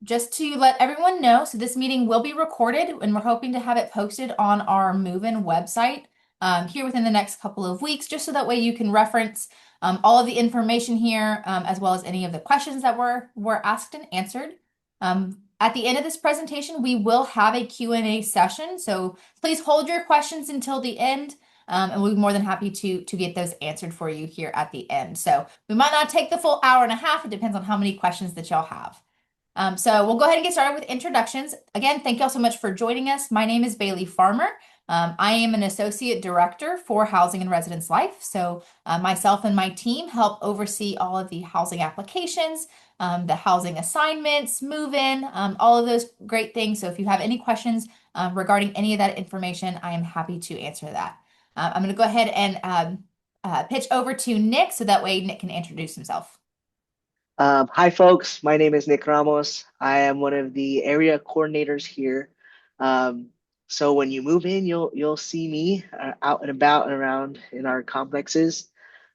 Just to let everyone know, so this meeting will be recorded and we're hoping to have it posted on our Move-In website here within the next couple of weeks, just so that way you can reference all of the information here, as well as any of the questions that were asked and answered. At the end of this presentation, we will have a Q&A session, so please hold your questions until the end, and we'll be more than happy to get those answered for you here at the end. So we might not take the full hour and a half. It depends on how many questions that y'all have. So we'll go ahead and get started with introductions. Again, thank you all so much for joining us. My name is Bailey Farmer. I am an associate director for Housing and Residence Life. So myself and my team help oversee all of the housing applications, the housing assignments, move-in, all of those great things. So if you have any questions regarding any of that information, I am happy to answer that. I'm going to go ahead and pitch over to Nick so that way Nick can introduce himself. Hi, folks. My name is Nick Ramos. I am one of the area coordinators here. So when you move in, you'll see me out and about and around in our complexes.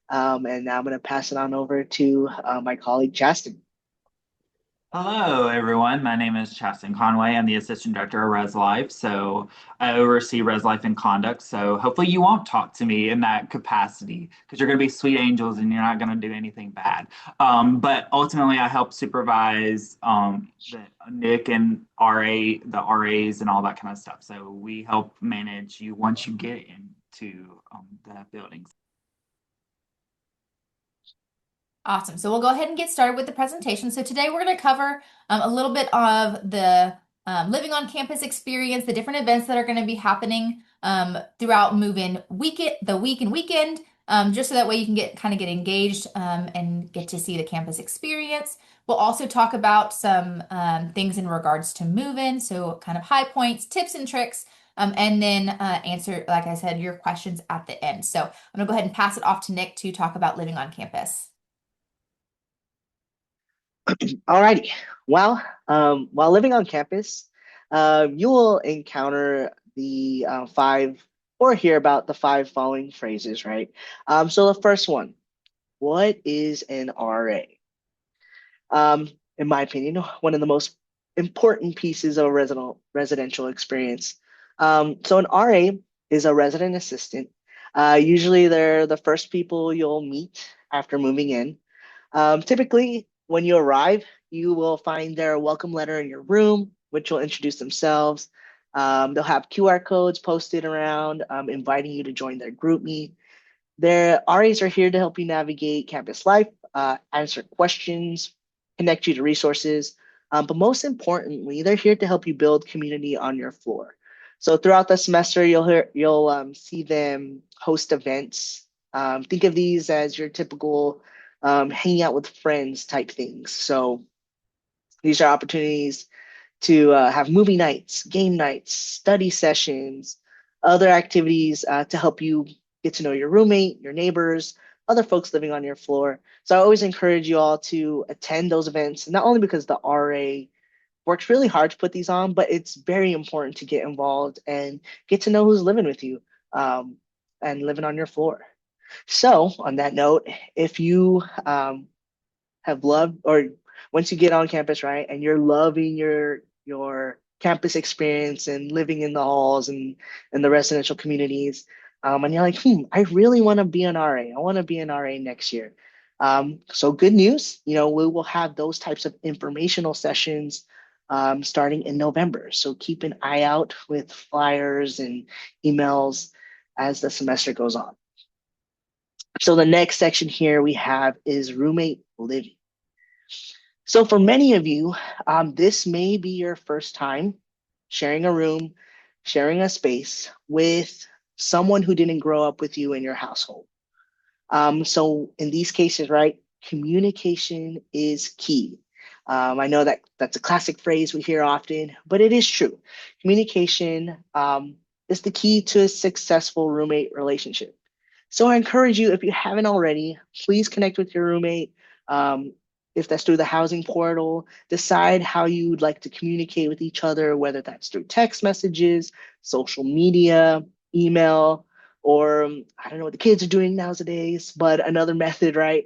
And now I'm going to pass it on over to my colleague Justin. Hello, everyone. My name is Chasten Conway. I'm the Assistant Director of Res Life. So I oversee Res Life and Conduct. So hopefully you won't talk to me in that capacity because you're going to be sweet angels and you're not going to do anything bad. But ultimately, I help supervise Nick and the RAs and all that kind of stuff. So we help manage you once you get into the buildings. Awesome. So we'll go ahead and get started with the presentation. So today we're going to cover a little bit of the living on campus experience, the different events that are going to be happening throughout move-in weekend, the week and weekend, just so that way you can get engaged and get to see the campus experience. We'll also talk about some things in regards to move-in, so kind of high points, tips and tricks, and then answer, like I said, your questions at the end. So I'm going to go ahead and pass it off to Nick to talk about living on campus. Alrighty. Well, while living on campus, you will encounter the five or hear about the five following phrases, right? So the first one, what is an RA? In my opinion, one of the most important pieces of residential experience. So an RA is a resident assistant. Usually they're the first people you'll meet after moving in. Typically, when you arrive, you will find their welcome letter in your room, which will introduce themselves. They'll have QR codes posted around, inviting you to join their group meet. Their RAs are here to help you navigate campus life, answer questions, connect you to resources. But most importantly, they're here to help you build community on your floor. So throughout the semester, you'll see them host events. Think of these as your typical hanging out with friends type things. So these are opportunities to have movie nights, game nights, study sessions, other activities to help you get to know your roommate, your neighbors, other folks living on your floor. So I always encourage you all to attend those events, not only because the RA works really hard to put these on, but it's very important to get involved and get to know who's living with you and living on your floor. So on that note, if you have loved or once you get on campus, right, and you're loving your campus experience and living in the halls and the residential communities, and you're like, I really want to be an RA. I want to be an RA next year. So good news, we will have those types of informational sessions starting in November. So keep an eye out with flyers and emails as the semester goes on. So the next section here we have is roommate living. So for many of you, this may be your first time sharing a room, sharing a space with someone who didn't grow up with you in your household. So in these cases, right, communication is key. I know that that's a classic phrase we hear often, but it is true. Communication is the key to a successful roommate relationship. So I encourage you, if you haven't already, please connect with your roommate. If that's through the housing portal, decide how you'd like to communicate with each other, whether that's through text messages, social media, email, or I don't know what the kids are doing nowadays, but another method, right?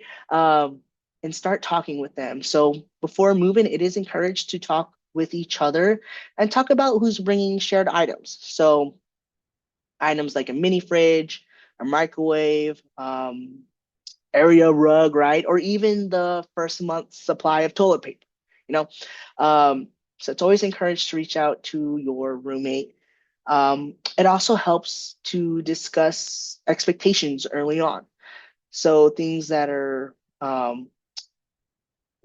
and start talking with them. So before moving, it is encouraged to talk with each other and talk about who's bringing shared items. So items like a mini fridge, a microwave, area rug, right? Or even the first month's supply of toilet paper, you know? So it's always encouraged to reach out to your roommate. It also helps to discuss expectations early on. So things that are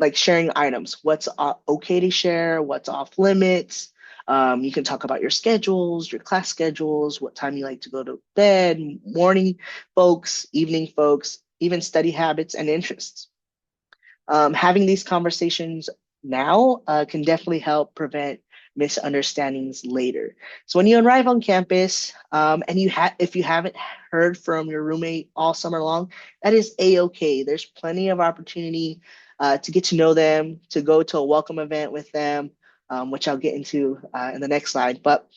like sharing items, what's okay to share, what's off limits. You can talk about your schedules, your class schedules, what time you like to go to bed, morning folks, evening folks, even study habits and interests. Having these conversations now can definitely help prevent misunderstandings later. So when you arrive on campus, and if you haven't heard from your roommate all summer long, that is a-okay. There's plenty of opportunity to get to know them, to go to a welcome event with them, which I'll get into in the next slide. But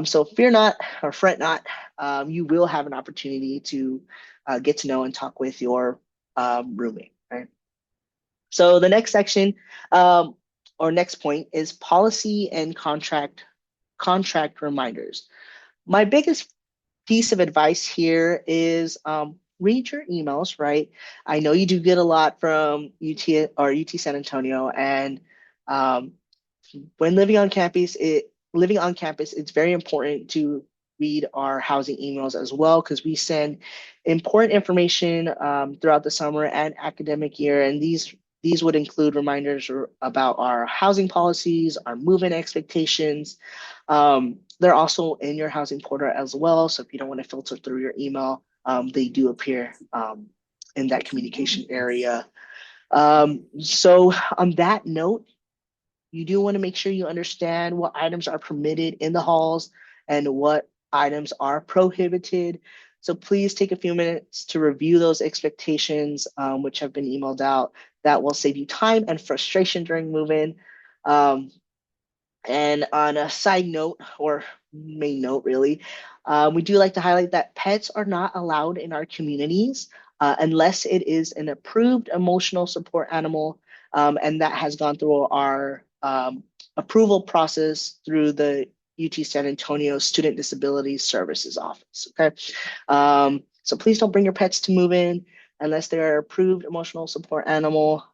so fear not or fret not. You will have an opportunity to get to know and talk with your roommate. Right? So the next section, or next point, is policy and contract reminders. My biggest piece of advice here is read your emails, right? I know you do get a lot from UT or UT San Antonio, and um, when living on campus, it's very important to read our housing emails as well because we send important information throughout the summer and academic year, and these would include reminders about our housing policies, our move-in expectations. They're also in your housing portal as well, so if you don't want to filter through your email, they do appear in that communication area. So on that note, you do want to make sure you understand what items are permitted in the halls and what items are prohibited. So please take a few minutes to review those expectations, which have been emailed out. That will save you time and frustration during move-in. Um, and on a side note, or main note really, we do like to highlight that pets are not allowed in our communities unless it is an approved emotional support animal, and that has gone through our approval process through the UT San Antonio Student Disability Services Office. Okay, so please don't bring your pets to move in unless they're approved emotional support animal.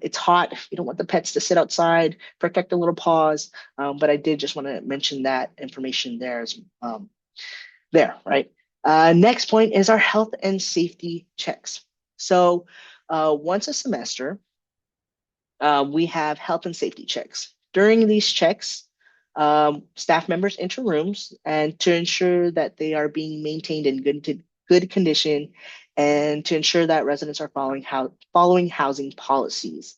It's hot. You don't want the pets to sit outside, protect their little paws. But I did just want to mention that information there there, right? Next point is our health and safety checks. So once a semester, we have health and safety checks. During these checks, staff members enter rooms and to ensure that they are being maintained in good condition and to ensure that residents are following housing policies.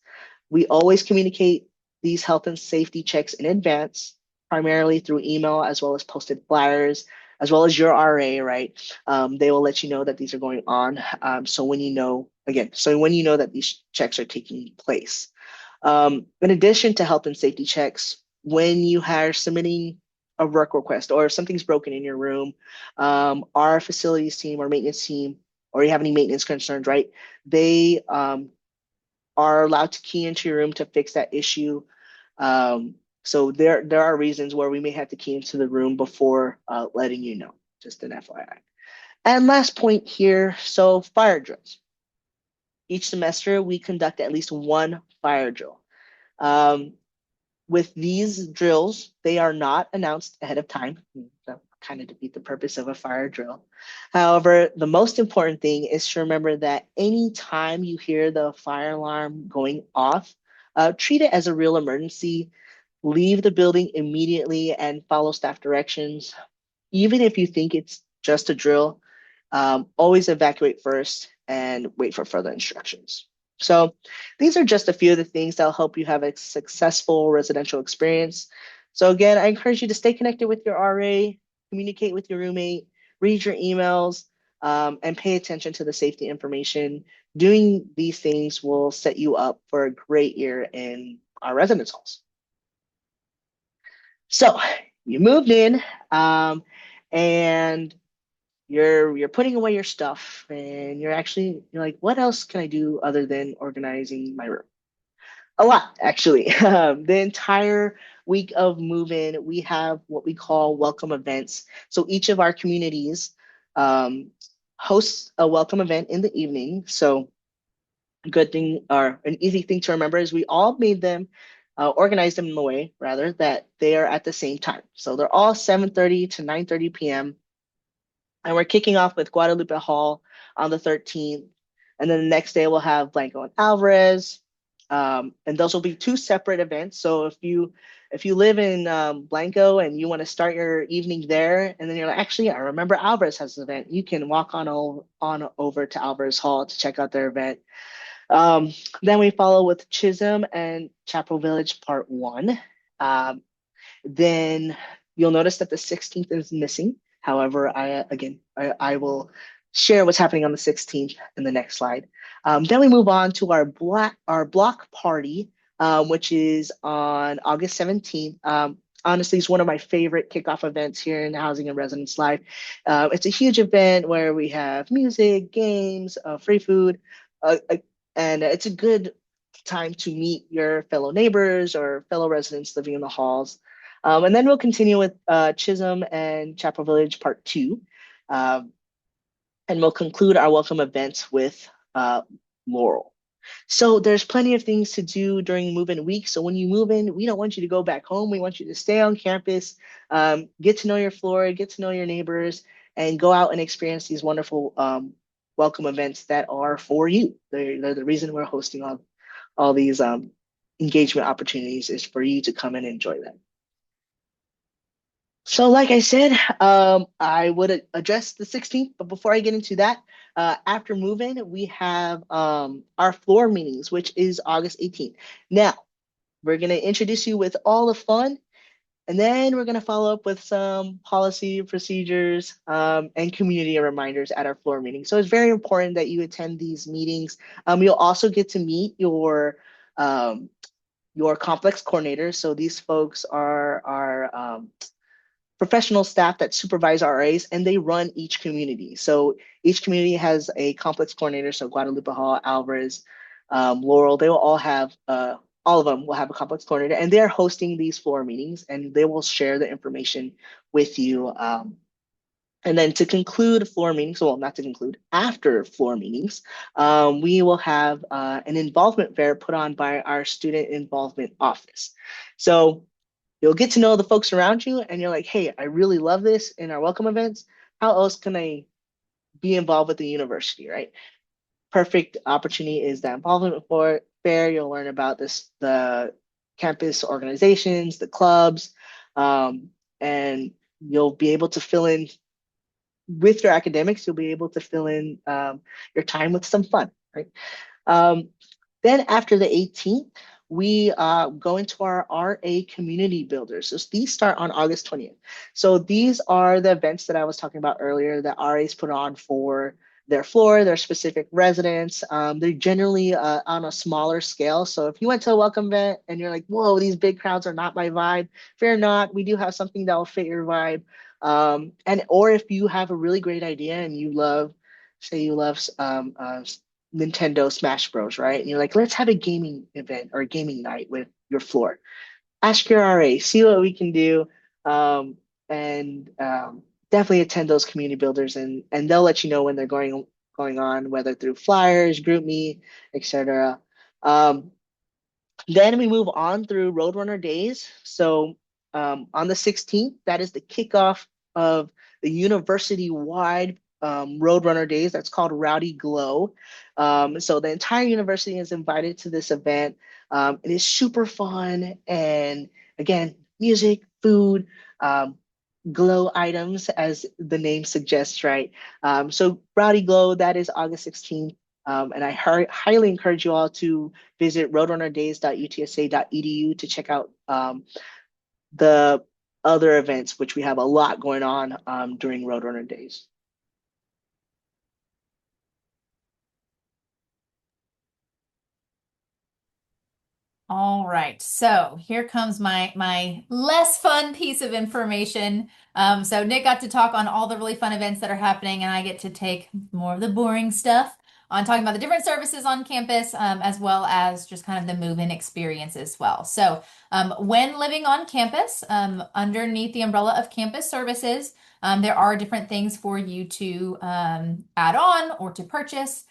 We always communicate these health and safety checks in advance, primarily through email as well as posted flyers, as well as your RA, right? They will let you know that these are going on. So when you know, that these checks are taking place. In addition to health and safety checks, when you are submitting a work request or if something's broken in your room, our facilities team or maintenance team, or you have any maintenance concerns, right? They are allowed to key into your room to fix that issue. So there are reasons where we may have to key into the room before letting you know, just an FYI. And last point here, so fire drills. Each semester, we conduct at least one fire drill. With these drills, they are not announced ahead of time. That kind of defeat the purpose of a fire drill. However, the most important thing is to remember that anytime you hear the fire alarm going off, treat it as a real emergency. Leave the building immediately and follow staff directions. Even if you think it's just a drill, always evacuate first and wait for further instructions. So these are just a few of the things that'll help you have a successful residential experience. So again, I encourage you to stay connected with your RA, communicate with your roommate, read your emails, and pay attention to the safety information. Doing these things will set you up for a great year in our residence halls. So you moved in, and you're putting away your stuff and you're like, what else can I do other than organizing my room? A lot, actually. The entire week of move-in, we have what we call welcome events. So each of our communities um, hosts a welcome event in the evening. So a good thing or an easy thing to remember is we all made them, organized them in a way rather that they are at the same time. So they're all 7:30 to 9:30 p.m. And we're kicking off with Guadalupe Hall on the 13th. And then the next day we'll have Blanco and Alvarez. And those will be two separate events. So if you live in Blanco and you want to start your evening there, and then you're like, actually, I remember Alvarez has an event, you can walk on over to Alvarez Hall to check out their event. Um, then we follow with Chisholm and Chapel Village Part 1. Um, then you'll notice that the 16th is missing. However, I will share what's happening on the 16th in the next slide. Then we move on to our block party, which is on August 17th. Honestly, it's one of my favorite kickoff events here in Housing and Residence Life. It's a huge event where we have music, games, free food, and it's a good time to meet your fellow neighbors or fellow residents living in the halls. And then we'll continue with Chisholm and Chapel Village Part 2. Um, and we'll conclude our welcome events with Laurel. So there's plenty of things to do during move-in week. So when you move in, we don't want you to go back home. We want you to stay on campus, get to know your floor, get to know your neighbors, and go out and experience these wonderful welcome events that are for you. They're the reason we're hosting all these engagement opportunities is for you to come and enjoy them. So, like I said, I would address the 16th, but before I get into that, after move-in, we have our floor meetings, which is August 18th. Now, we're going to introduce you with all the fun, and then we're going to follow up with some policy procedures and community reminders at our floor meeting. So it's very important that you attend these meetings. You'll also get to meet your complex coordinators. So these folks are professional staff that supervise RAs, and they run each community. So each community has a complex coordinator. So Guadalupe Hall, Alvarez, Laurel, they will all of them will have a complex coordinator, and they're hosting these floor meetings, and they will share the information with you. And then to conclude floor meetings, well, not to conclude, after floor meetings, we will have an involvement fair put on by our student involvement office. So you'll get to know the folks around you, and you're like, hey, I really love this in our welcome events. How else can I be involved with the university, right? Perfect opportunity is that involvement for fair. You'll learn about the campus organizations, the clubs, and you'll be able to fill in with your academics. You'll be able to fill in your time with some fun, right? Um, then after the 18th, we go into our RA community builders. So these start on August 20th. So these are the events that I was talking about earlier that RAs put on for their floor, their specific residents. They're generally on a smaller scale. So if you went to a welcome event and you're like, whoa, these big crowds are not my vibe, fear not, we do have something that will fit your vibe. Or if you have a really great idea and say you love Nintendo Smash Bros, right? And you're like, let's have a gaming event or a gaming night with your floor. Ask your RA, see what we can do, and definitely attend those community builders, and they'll let you know when they're going on, whether through flyers, group me, etc. Then we move on through Roadrunner Days. So on the 16th, that is the kickoff of the university-wide Roadrunner Days. That's called Rowdy Glow. So the entire university is invited to this event. It is super fun. And again, music, food, glow items, as the name suggests, right? So Rowdy Glow, that is August 16th. And I highly encourage you all to visit roadrunnerdays.utsa.edu to check out the other events, which we have a lot going on during Roadrunner Days. All right, so here comes my less fun piece of information. So Nick got to talk on all the really fun events that are happening, and I get to take more of the boring stuff on talking about the different services on campus, as well as just kind of the move-in experience as well. So, when living on campus, underneath the umbrella of campus services, there are different things for you to add on or to purchase.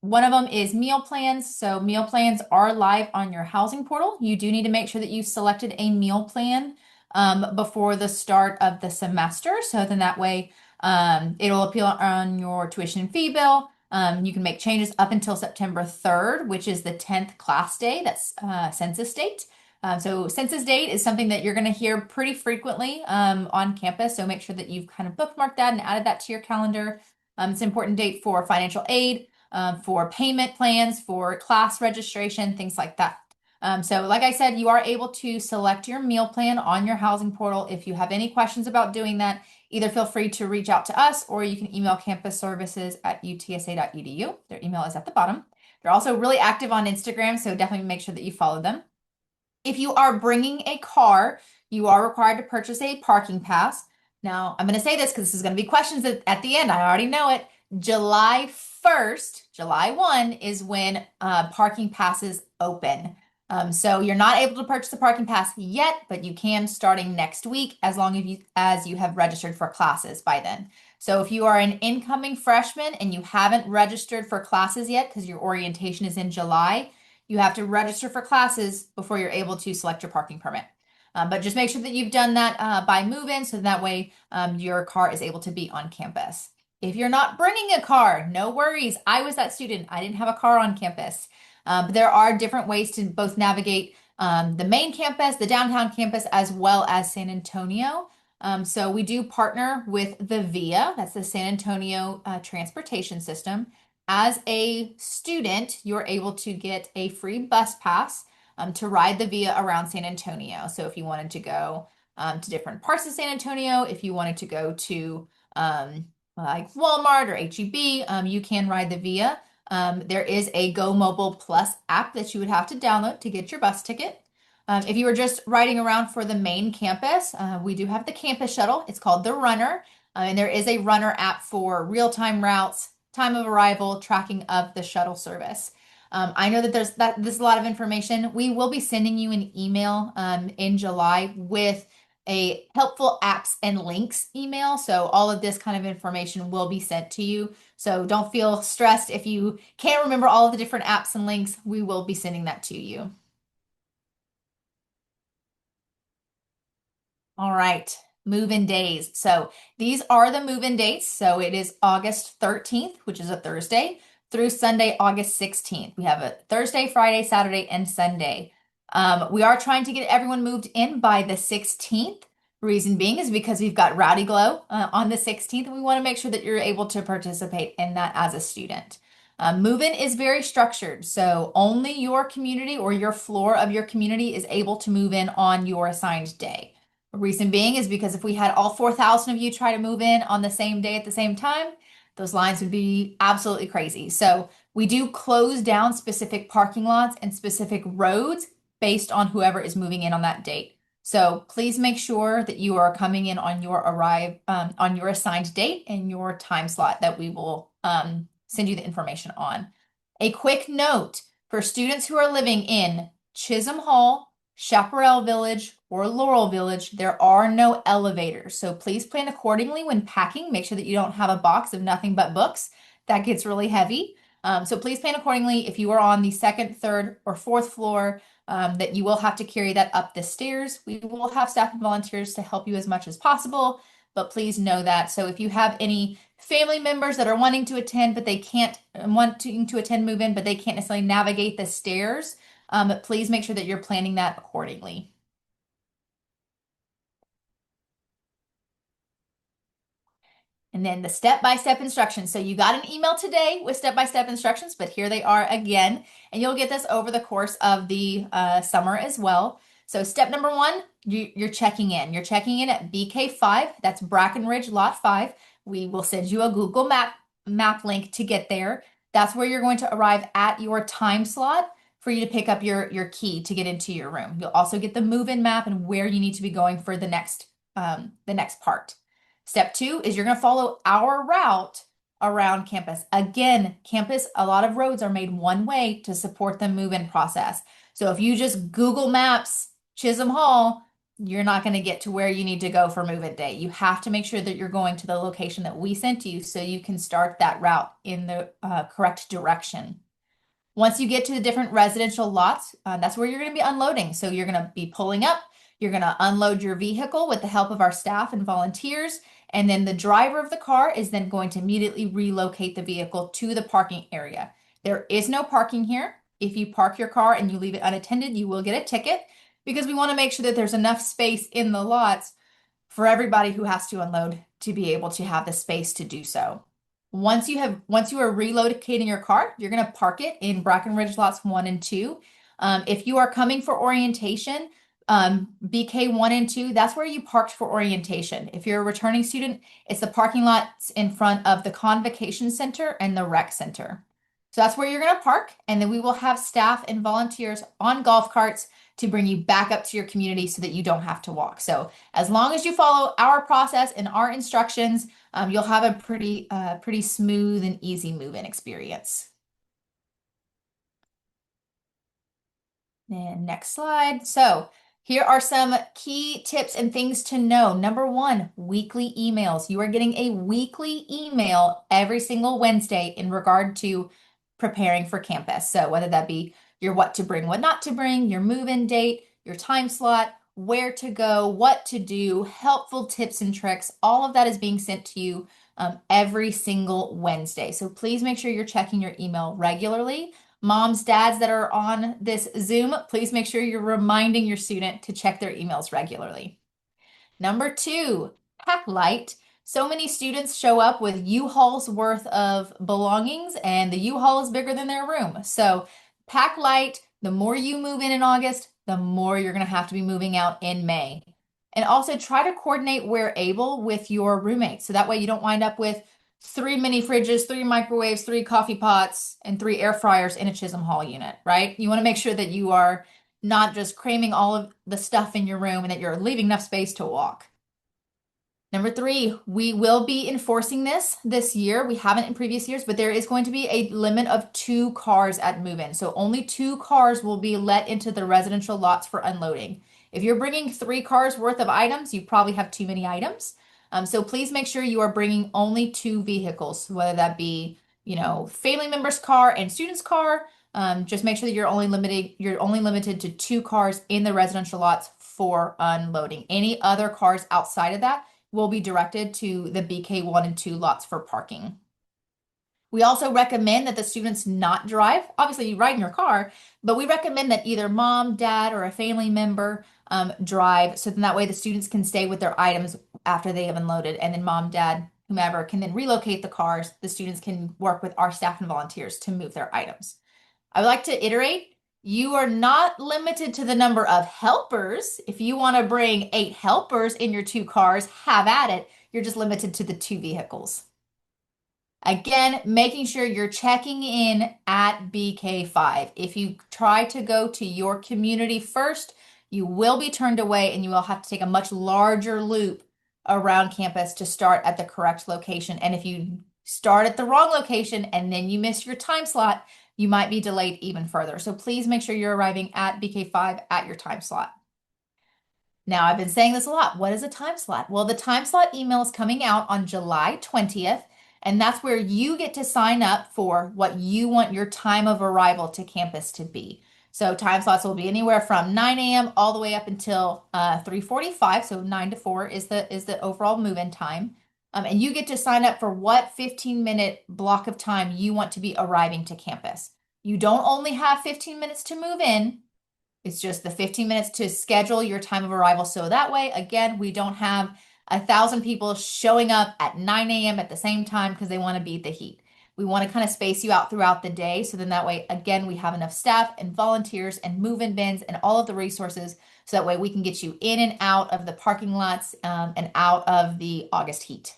One of them is meal plans. So meal plans are live on your housing portal. You do need to make sure that you selected a meal plan before the start of the semester. So then that way it'll appear on your tuition and fee bill. You can make changes up until September 3rd, which is the 10th class day. That's census date. So census date is something that you're going to hear pretty frequently on campus. So make sure that you've kind of bookmarked that and added that to your calendar. It's an important date for financial aid, for payment plans, for class registration, things like that. So like I said, you are able to select your meal plan on your housing portal. If you have any questions about doing that, either feel free to reach out to us or you can email campusservices@utsa.edu. Their email is at the bottom. They're also really active on Instagram, so definitely make sure that you follow them. If you are bringing a car, you are required to purchase a parking pass. Now, I'm going to say this because this is going to be questions at the end. I already know it. July 1st, July 1 is when parking passes open. So you're not able to purchase a parking pass yet, but you can starting next week as long as you have registered for classes by then. So if you are an incoming freshman and you haven't registered for classes yet because your orientation is in July, you have to register for classes before you're able to select your parking permit. But just make sure that you've done that by move-in so that way your car is able to be on campus. If you're not bringing a car, no worries. I was that student. I didn't have a car on campus. But there are different ways to both navigate the main campus, the downtown campus, as well as San Antonio. So we do partner with the VIA, that's the San Antonio transportation system. As a student, you're able to get a free bus pass to ride the VIA around San Antonio. So if you wanted to go to different parts of San Antonio, if you wanted to go to like Walmart or HEB, you can ride the VIA. There is a Go Mobile Plus app that you would have to download to get your bus ticket. If you were just riding around for the main campus, we do have the campus shuttle. It's called the Runner, and there is a Runner app for real-time routes, time of arrival, tracking of the shuttle service. I know that this is a lot of information. We will be sending you an email in July with a helpful apps and links email. So all of this kind of information will be sent to you. So don't feel stressed if you can't remember all of the different apps and links. We will be sending that to you. All right, move-in days. So these are the move-in dates. So it is August 13th, which is a Thursday, through Sunday, August 16th. We have a Thursday, Friday, Saturday, and Sunday. We are trying to get everyone moved in by the 16th. Reason being is because we've got Rowdy Glow on the 16th, and we want to make sure that you're able to participate in that as a student. Move-in is very structured, so only your community or your floor of your community is able to move in on your assigned day. Reason being is because if we had all 4,000 of you try to move in on the same day at the same time, those lines would be absolutely crazy. So we do close down specific parking lots and specific roads based on whoever is moving in on that date. So please make sure that you are coming in on your on your assigned date and your time slot that we will send you the information on. A quick note for students who are living in Chisholm Hall, Chaparral Village, or Laurel Village, there are no elevators. So please plan accordingly when packing. Make sure that you don't have a box of nothing but books. That gets really heavy. So please plan accordingly. If you are on the second, third, or fourth floor, that you will have to carry that up the stairs. We will have staff and volunteers to help you as much as possible, but please know that. So if you have any family members that are wanting to attend, but they can't wanting to attend move-in, but they can't necessarily navigate the stairs, please make sure that you're planning that accordingly. And then the step-by-step instructions. So you got an email today with step-by-step instructions, but here they are again. And you'll get this over the course of the summer as well. So step number one, you're checking in. You're checking in at BK5. That's Brackenridge Lot 5. We will send you a Google map link to get there. That's where you're going to arrive at your time slot. for you to pick up your key to get into your room. You'll also get the move-in map and where you need to be going for the next part. Step 2 is you're going to follow our route around campus. Again, campus, a lot of roads are made one way to support the move-in process. So if you just Google Maps Chisholm Hall, you're not going to get to where you need to go for move-in day. You have to make sure that you're going to the location that we sent you so you can start that route in the correct direction. Once you get to the different residential lots, that's where you're going to be unloading. So you're going to be pulling up, you're going to unload your vehicle with the help of our staff and volunteers, and then the driver of the car is then going to immediately relocate the vehicle to the parking area. There is no parking here. If you park your car and you leave it unattended, you will get a ticket because we want to make sure that there's enough space in the lots for everybody who has to unload to be able to have the space to do so. Once you are relocating your car, you're going to park it in Brackenridge lots 1 and 2. If you are coming for orientation, BK 1 and 2, that's where you parked for orientation. If you're a returning student, it's the parking lots in front of the Convocation Center and the Rec Center. So that's where you're going to park, and then we will have staff and volunteers on golf carts to bring you back up to your community so that you don't have to walk. So as long as you follow our process and our instructions, you'll have a pretty smooth and easy move-in experience. And next slide. So here are some key tips and things to know. Number 1, weekly emails. You are getting a weekly email every single Wednesday in regard to preparing for campus. So whether that be your what to bring, what not to bring, your move-in date, your time slot, where to go, what to do, helpful tips and tricks, all of that is being sent to you every single Wednesday. So please make sure you're checking your email regularly. Moms, dads that are on this Zoom, please make sure you're reminding your student to check their emails regularly. Number 2, pack light. So many students show up with U-Haul's worth of belongings, and the U-Haul is bigger than their room. So pack light. The more you move in August, the more you're going to have to be moving out in May. And also try to coordinate where able with your roommate. So that way you don't wind up with 3 mini fridges, 3 microwaves, 3 coffee pots, and 3 air fryers in a Chisholm Hall unit, right? You want to make sure that you are not just cramming all of the stuff in your room and that you're leaving enough space to walk. Number 3, we will be enforcing this year. We haven't in previous years, but there is going to be a limit of 2 cars at move-in. So only 2 cars will be let into the residential lots for unloading. If you're bringing 3 cars worth of items, you probably have too many items. So please make sure you are bringing only 2 vehicles, whether that be, family member's car and student's car. Just make sure that you're only limited to 2 cars in the residential lots for unloading. Any other cars outside of that will be directed to the BK 1 and 2 lots for parking. We also recommend that the students not drive. Obviously, you ride in your car, but we recommend that either mom, dad, or a family member drive, so then that way the students can stay with their items after they have unloaded, and then mom, dad, whomever can then relocate the cars. The students can work with our staff and volunteers to move their items. I would like to iterate, you are not limited to the number of helpers. If you want to bring 8 helpers in your 2 cars, have at it. You're just limited to the 2 vehicles. Again, making sure you're checking in at BK5. If you try to go to your community first, you will be turned away and you will have to take a much larger loop around campus to start at the correct location. And if you start at the wrong location and then you miss your time slot, you might be delayed even further. So please make sure you're arriving at BK5 at your time slot. Now, I've been saying this a lot. What is a time slot? Well, the time slot email is coming out on July 20th, and that's where you get to sign up for what you want your time of arrival to campus to be. So time slots will be anywhere from 9 a.m. all the way up until 3:45. So 9 to 4 is the overall move-in time. And you get to sign up for what 15-minute block of time you want to be arriving to campus. You don't only have 15 minutes to move in. It's just the 15 minutes to schedule your time of arrival. So that way, again, we don't have 1,000 people showing up at 9 a.m. at the same time because they want to beat the heat. We want to kind of space you out throughout the day. So then that way, again, we have enough staff and volunteers and move-in bins and all of the resources. So that way we can get you in and out of the parking lots and out of the August heat.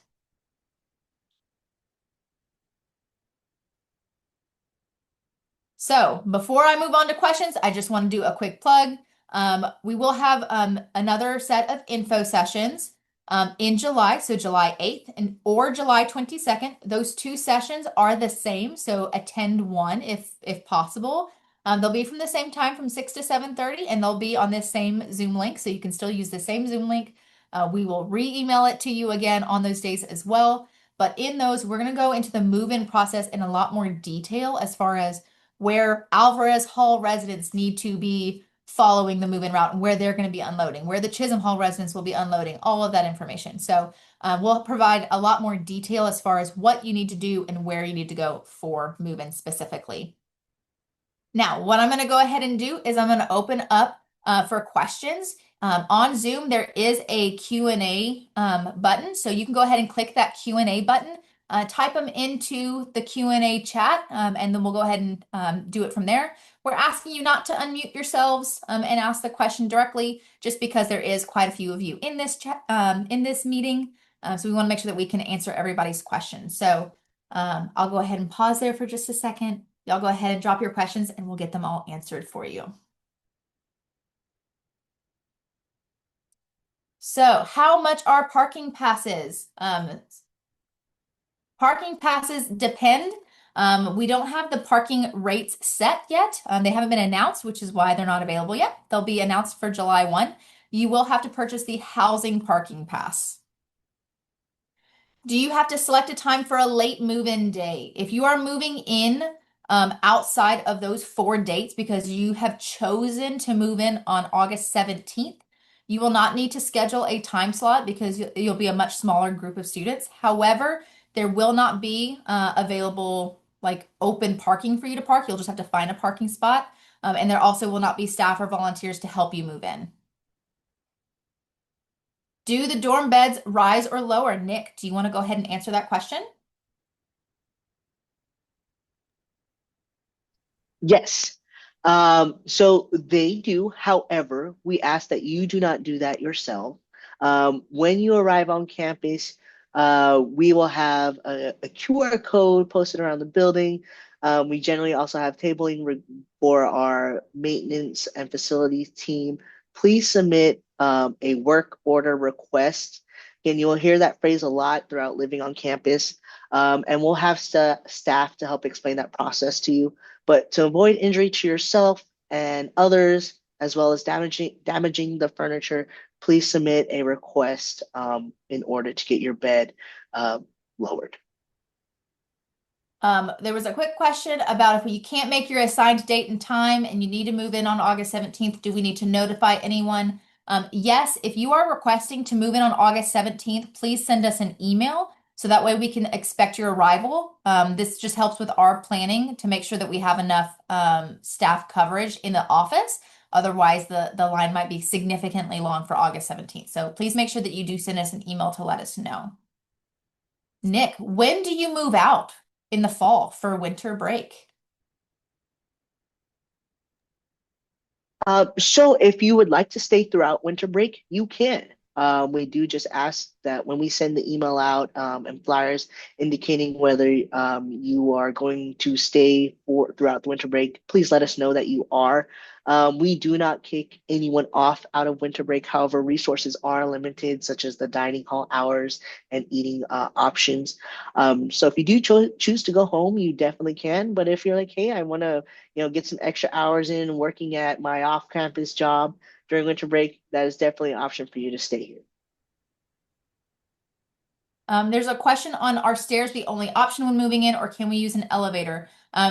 So before I move on to questions, I just want to do a quick plug. We will have another set of info sessions in July, so July 8th or July 22nd. Those two sessions are the same, so attend one if possible. They'll be from the same time from 6 to 7:30, and they'll be on this same Zoom link, so you can still use the same Zoom link. We will re-email it to you again on those days as well. But in those, we're going to go into the move-in process in a lot more detail as far as where Alvarez Hall residents need to be following the move-in route and where they're going to be unloading, where the Chisholm Hall residents will be unloading, all of that information. So we'll provide a lot more detail as far as what you need to do and where you need to go for move-in specifically. Now, what I'm going to go ahead and do is I'm going to open up for questions. On Zoom, there is a Q&A button, so you can go ahead and click that Q&A button, type them into the Q&A chat, and then we'll go ahead and do it from there. We're asking you not to unmute yourselves and ask the question directly, just because there is quite a few of you in this chat, in this meeting, so we want to make sure that we can answer everybody's questions. So I'll go ahead and pause there for just a second. Y'all go ahead and drop your questions and we'll get them all answered for you. So how much are parking passes? Parking passes depend. We don't have the parking rates set yet. They haven't been announced, which is why they're not available yet. They'll be announced for July 1. You will have to purchase the housing parking pass. Do you have to select a time for a late move-in day? If you are moving in outside of those 4 dates because you have chosen to move in on August 17th, you will not need to schedule a time slot because you'll be a much smaller group of students. However, there will not be available like open parking for you to park. You'll just have to find a parking spot. And there also will not be staff or volunteers to help you move in. Do the dorm beds rise or lower? Nick, do you want to go ahead and answer that question? Yes. So they do. However, we ask that you do not do that yourself. When you arrive on campus, we will have a QR code posted around the building. We generally also have tabling for our maintenance and facilities team. Please submit a work order request. And you'll hear that phrase a lot throughout living on campus. And we'll have staff to help explain that process to you. But to avoid injury to yourself and others, as well as damaging the furniture, please submit a request in order to get your bed lowered. There was a quick question about if you can't make your assigned date and time and you need to move in on August 17th, do we need to notify anyone? Yes, if you are requesting to move in on August 17th, please send us an email so that way we can expect your arrival. This just helps with our planning to make sure that we have enough staff coverage in the office. Otherwise, the line might be significantly long for August 17th. So please make sure that you do send us an email to let us know. Nick, when do you move out in the fall for winter break? So if you would like to stay throughout winter break, you can. We do just ask that when we send the email out and flyers indicating whether you are going to stay throughout the winter break, please let us know that you are. We do not kick anyone off out of winter break. However, resources are limited, such as the dining hall hours and eating options. So if you do choose to go home, you definitely can. But if you're like, hey, I want to, get some extra hours in working at my off-campus job during winter break, that is definitely an option for you to stay here. There's a question on, are stairs the only option when moving in, or can we use an elevator?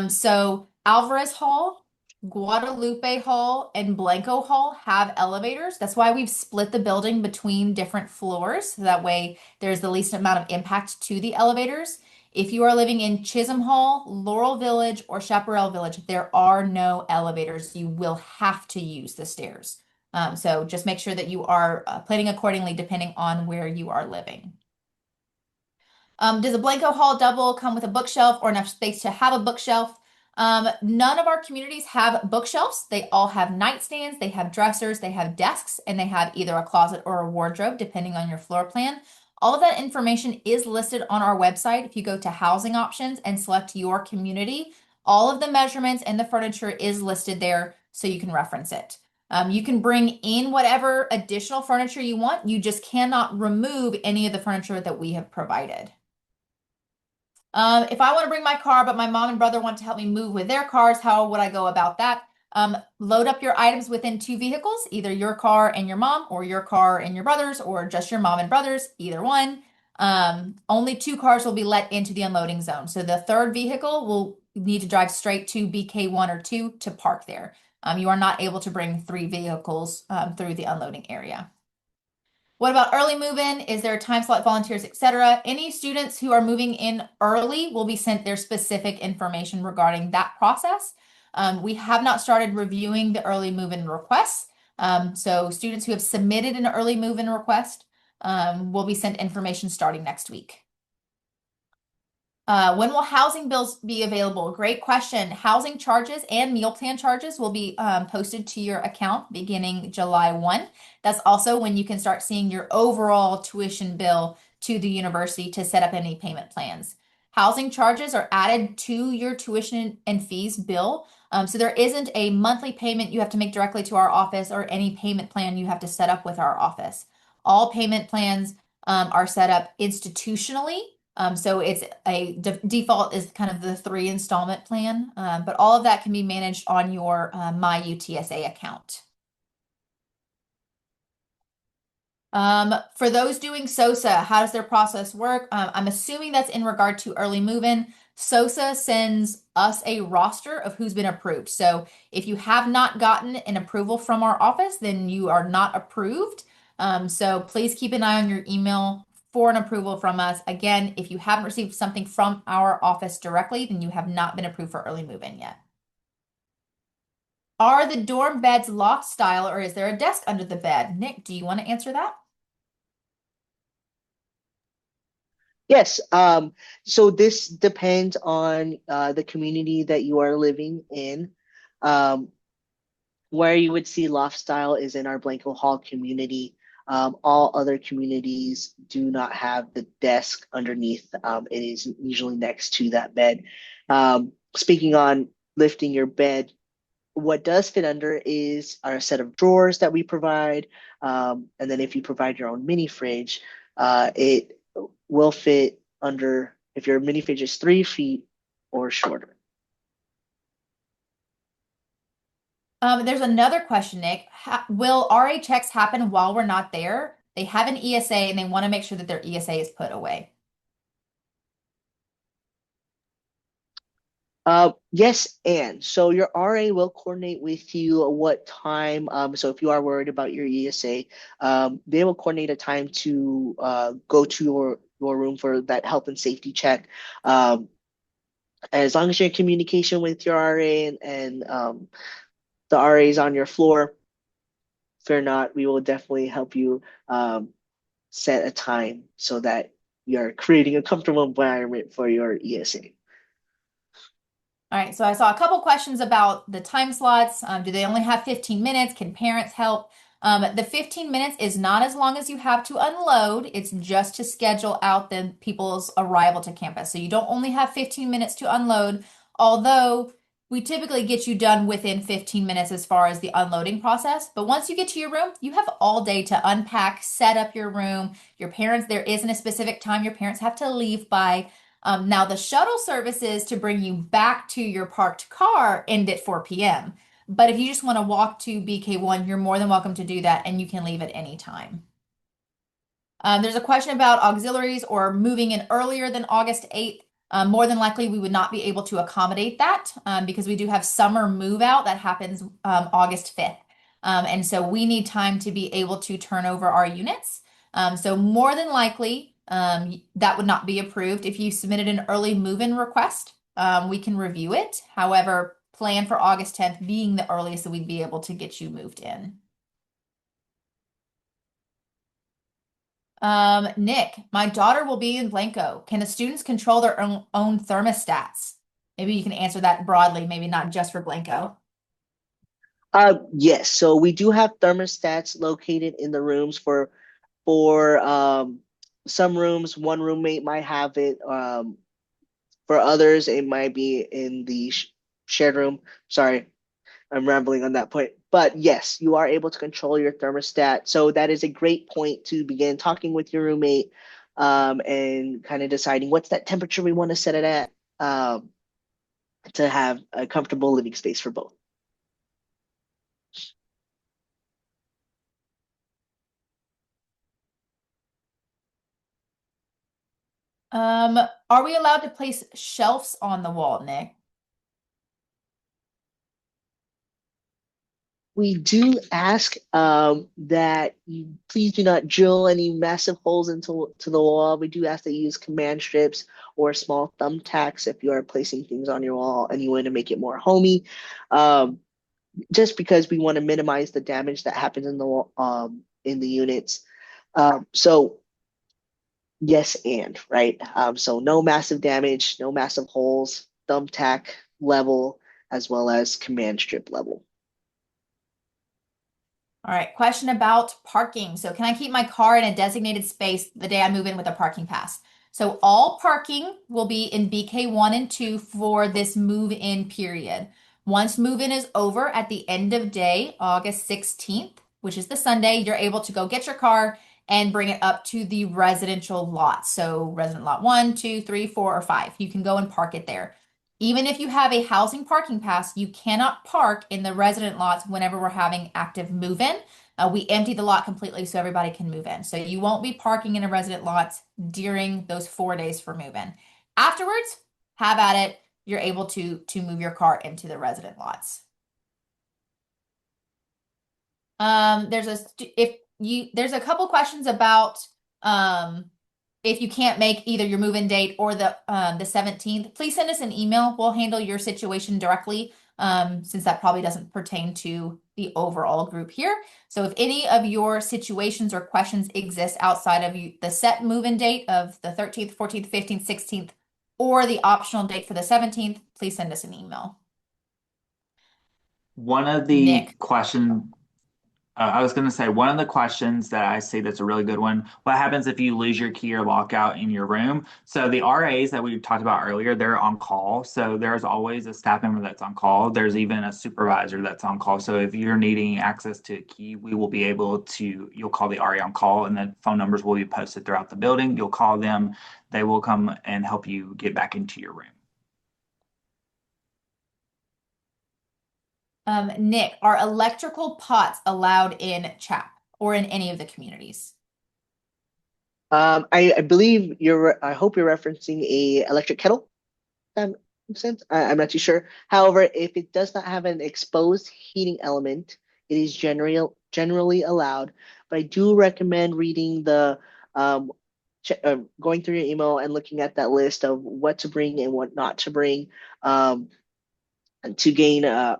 So Alvarez Hall, Guadalupe Hall, and Blanco Hall have elevators. That's why we've split the building between different floors. So that way there's the least amount of impact to the elevators. If you are living in Chisholm Hall, Laurel Village, or Chaparral Village, there are no elevators. You will have to use the stairs. So just make sure that you are planning accordingly depending on where you are living. Does a Blanco Hall double come with a bookshelf or enough space to have a bookshelf? None of our communities have bookshelves. They all have nightstands, they have dressers, they have desks, and they have either a closet or a wardrobe, depending on your floor plan. All of that information is listed on our website. If you go to housing options and select your community, All of the measurements and the furniture is listed there so you can reference it. You can bring in whatever additional furniture you want. You just cannot remove any of the furniture that we have provided. If I want to bring my car, but my mom and brother want to help me move with their cars, how would I go about that? Load up your items within 2 vehicles, either your car and your mom, or your car and your brother's, or just your mom and brother's, either one. Only 2 cars will be let into the unloading zone. So the third vehicle will need to drive straight to BK1 or 2 to park there. You are not able to bring 3 vehicles through the unloading area. What about early move-in? Is there a time slot, volunteers, etc.? Any students who are moving in early will be sent their specific information regarding that process. We have not started reviewing the early move-in requests. So students who have submitted an early move-in request will be sent information starting next week. When will housing bills be available? Great question. Housing charges and meal plan charges will be posted to your account beginning July 1. That's also when you can start seeing your overall tuition bill to the university to set up any payment plans. Housing charges are added to your tuition and fees bill. So there isn't a monthly payment you have to make directly to our office or any payment plan you have to set up with our office. All payment plans are set up institutionally. So it's a default is kind of the 3 installment plan, but all of that can be managed on your My UTSA account. For those doing SOSA, how does their process work? I'm assuming that's in regard to early move-in. SOSA sends us a roster of who's been approved. So if you have not gotten an approval from our office, then you are not approved. So please keep an eye on your email for an approval from us. Again, if you haven't received something from our office directly, then you have not been approved for early move-in yet. Are the dorm beds loft style or is there a desk under the bed? Nick, do you want to answer that? Yes. So this depends on the community that you are living in. Um, where you would see loft style is in our Blanco Hall community. All other communities do not have the desk underneath. It is usually next to that bed. Speaking on lifting your bed, what does fit under is our set of drawers that we provide. And then if you provide your own mini fridge, it will fit under if your mini fridge is 3 feet or shorter. There's another question, Nick. Will RA checks happen while we're not there? They have an ESA and they want to make sure that their ESA is put away. Yes, and so your RA will coordinate with you what time. So if you are worried about your ESA, they will coordinate a time to go to your room for that health and safety check. As long as you're in communication with your RA and the RAs on your floor, fear not, we will definitely help you set a time so that you're creating a comfortable environment for your ESA. All right, so I saw a couple questions about the time slots. Do they only have 15 minutes? Can parents help? The 15 minutes is not as long as you have to unload. It's just to schedule out the people's arrival to campus. So you don't only have 15 minutes to unload, although we typically get you done within 15 minutes as far as the unloading process. But once you get to your room, you have all day to unpack, set up your room. Your parents, there isn't a specific time your parents have to leave by. Now, the shuttle services to bring you back to your parked car end at 4 p.m. But if you just want to walk to BK1, you're more than welcome to do that and you can leave at any time. There's a question about auxiliaries or moving in earlier than August 8th. More than likely, we would not be able to accommodate that because we do have summer move out that happens August 5th. And so we need time to be able to turn over our units. So more than likely, that would not be approved. If you submitted an early move-in request, we can review it. However, plan for August 10th being the earliest that we'd be able to get you moved in. Nick, my daughter will be in Blanco. Can the students control their own thermostats? Maybe you can answer that broadly, maybe not just for Blanco. Yes, so we do have thermostats located in the rooms for some rooms. One roommate might have it For others, it might be in the shared room. Sorry, I'm rambling on that point. But yes, you are able to control your thermostat. So that is a great point to begin talking with your roommate, and kind of deciding what's that temperature we want to set it at, to have a comfortable living space for both. Are we allowed to place shelves on the wall, Nick? We do ask that you please do not drill any massive holes into the wall. We do ask that you use command strips or small thumbtacks if you are placing things on your wall and you want to make it more homey. Um, just because we want to minimize the damage that happens in the units. So yes, and right. So no massive damage, no massive holes, thumbtack level, as well as command strip level. All right, question about parking. So can I keep my car in a designated space the day I move in with a parking pass? So all parking will be in BK1 and 2 for this move-in period. Once move-in is over at the end of day, August 16th, which is the Sunday, you're able to go get your car and bring it up to the residential lot. So resident lot 1, 2, 3, 4, or 5. You can go and park it there. Even if you have a housing parking pass, you cannot park in the resident lots whenever we're having active move-in. We empty the lot completely so everybody can move in. So you won't be parking in a resident lots during those 4 days for move-in. Afterwards, have at it. You're able to move your car into the resident lots. There's a couple questions about if you can't make either your move-in date or the 17th, please send us an email. We'll handle your situation directly, since that probably doesn't pertain to the overall group here. So if any of your situations or questions exist outside of the set move-in date of the 13th, 14th, 15th, 16th, or the optional date for the 17th, please send us an email. One of the Nick. questions I was going to say one of the questions that I see that's a really good one. What happens if you lose your key or lockout in your room? So the RAs that we talked about earlier, they're on call. So there's always a staff member that's on call. There's even a supervisor that's on call. So if you're needing access to a key, we will be able to, you'll call the RA on call and then phone numbers will be posted throughout the building. You'll call them. They will come and help you get back into your room. Nick, are electrical pots allowed in CHAP or in any of the communities? I believe I hope you're referencing a electric kettle. That makes sense. I'm not too sure. However, if it does not have an exposed heating element, it is generally allowed. But I do recommend reading um, going through your email and looking at that list of what to bring and what not to bring, and to gain a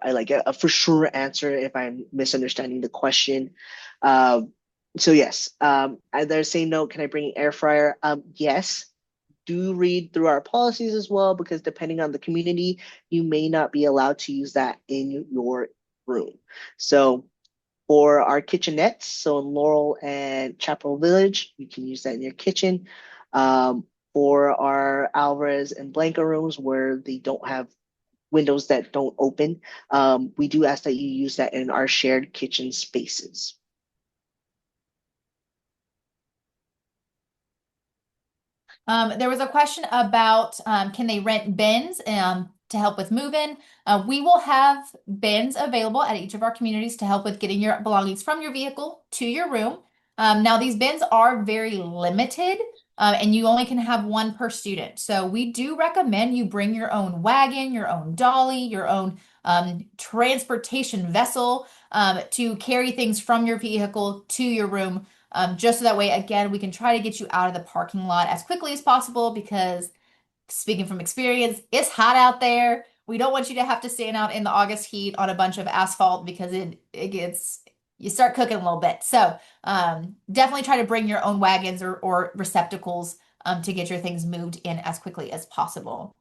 for sure answer if I'm misunderstanding the question. So yes, at the same note, can I bring an air fryer? Yes. Do read through our policies as well, because depending on the community, you may not be allowed to use that in your room. So for our kitchenettes, so in Laurel and Chapel Village, you can use that in your kitchen. For our Alvarez and Blanca rooms where they don't have windows that don't open, we do ask that you use that in our shared kitchen spaces. There was a question about can they rent bins to help with move-in? We will have bins available at each of our communities to help with getting your belongings from your vehicle to your room. Now, these bins are very limited, and you only can have one per student. So we do recommend you bring your own wagon, your own dolly, your own transportation vessel to carry things from your vehicle to your room, just so that way, again, we can try to get you out of the parking lot as quickly as possible because, speaking from experience, it's hot out there. We don't want you to have to stand out in the August heat on a bunch of asphalt because it gets, you start cooking a little bit. So definitely try to bring your own wagons or receptacles to get your things moved in as quickly as possible.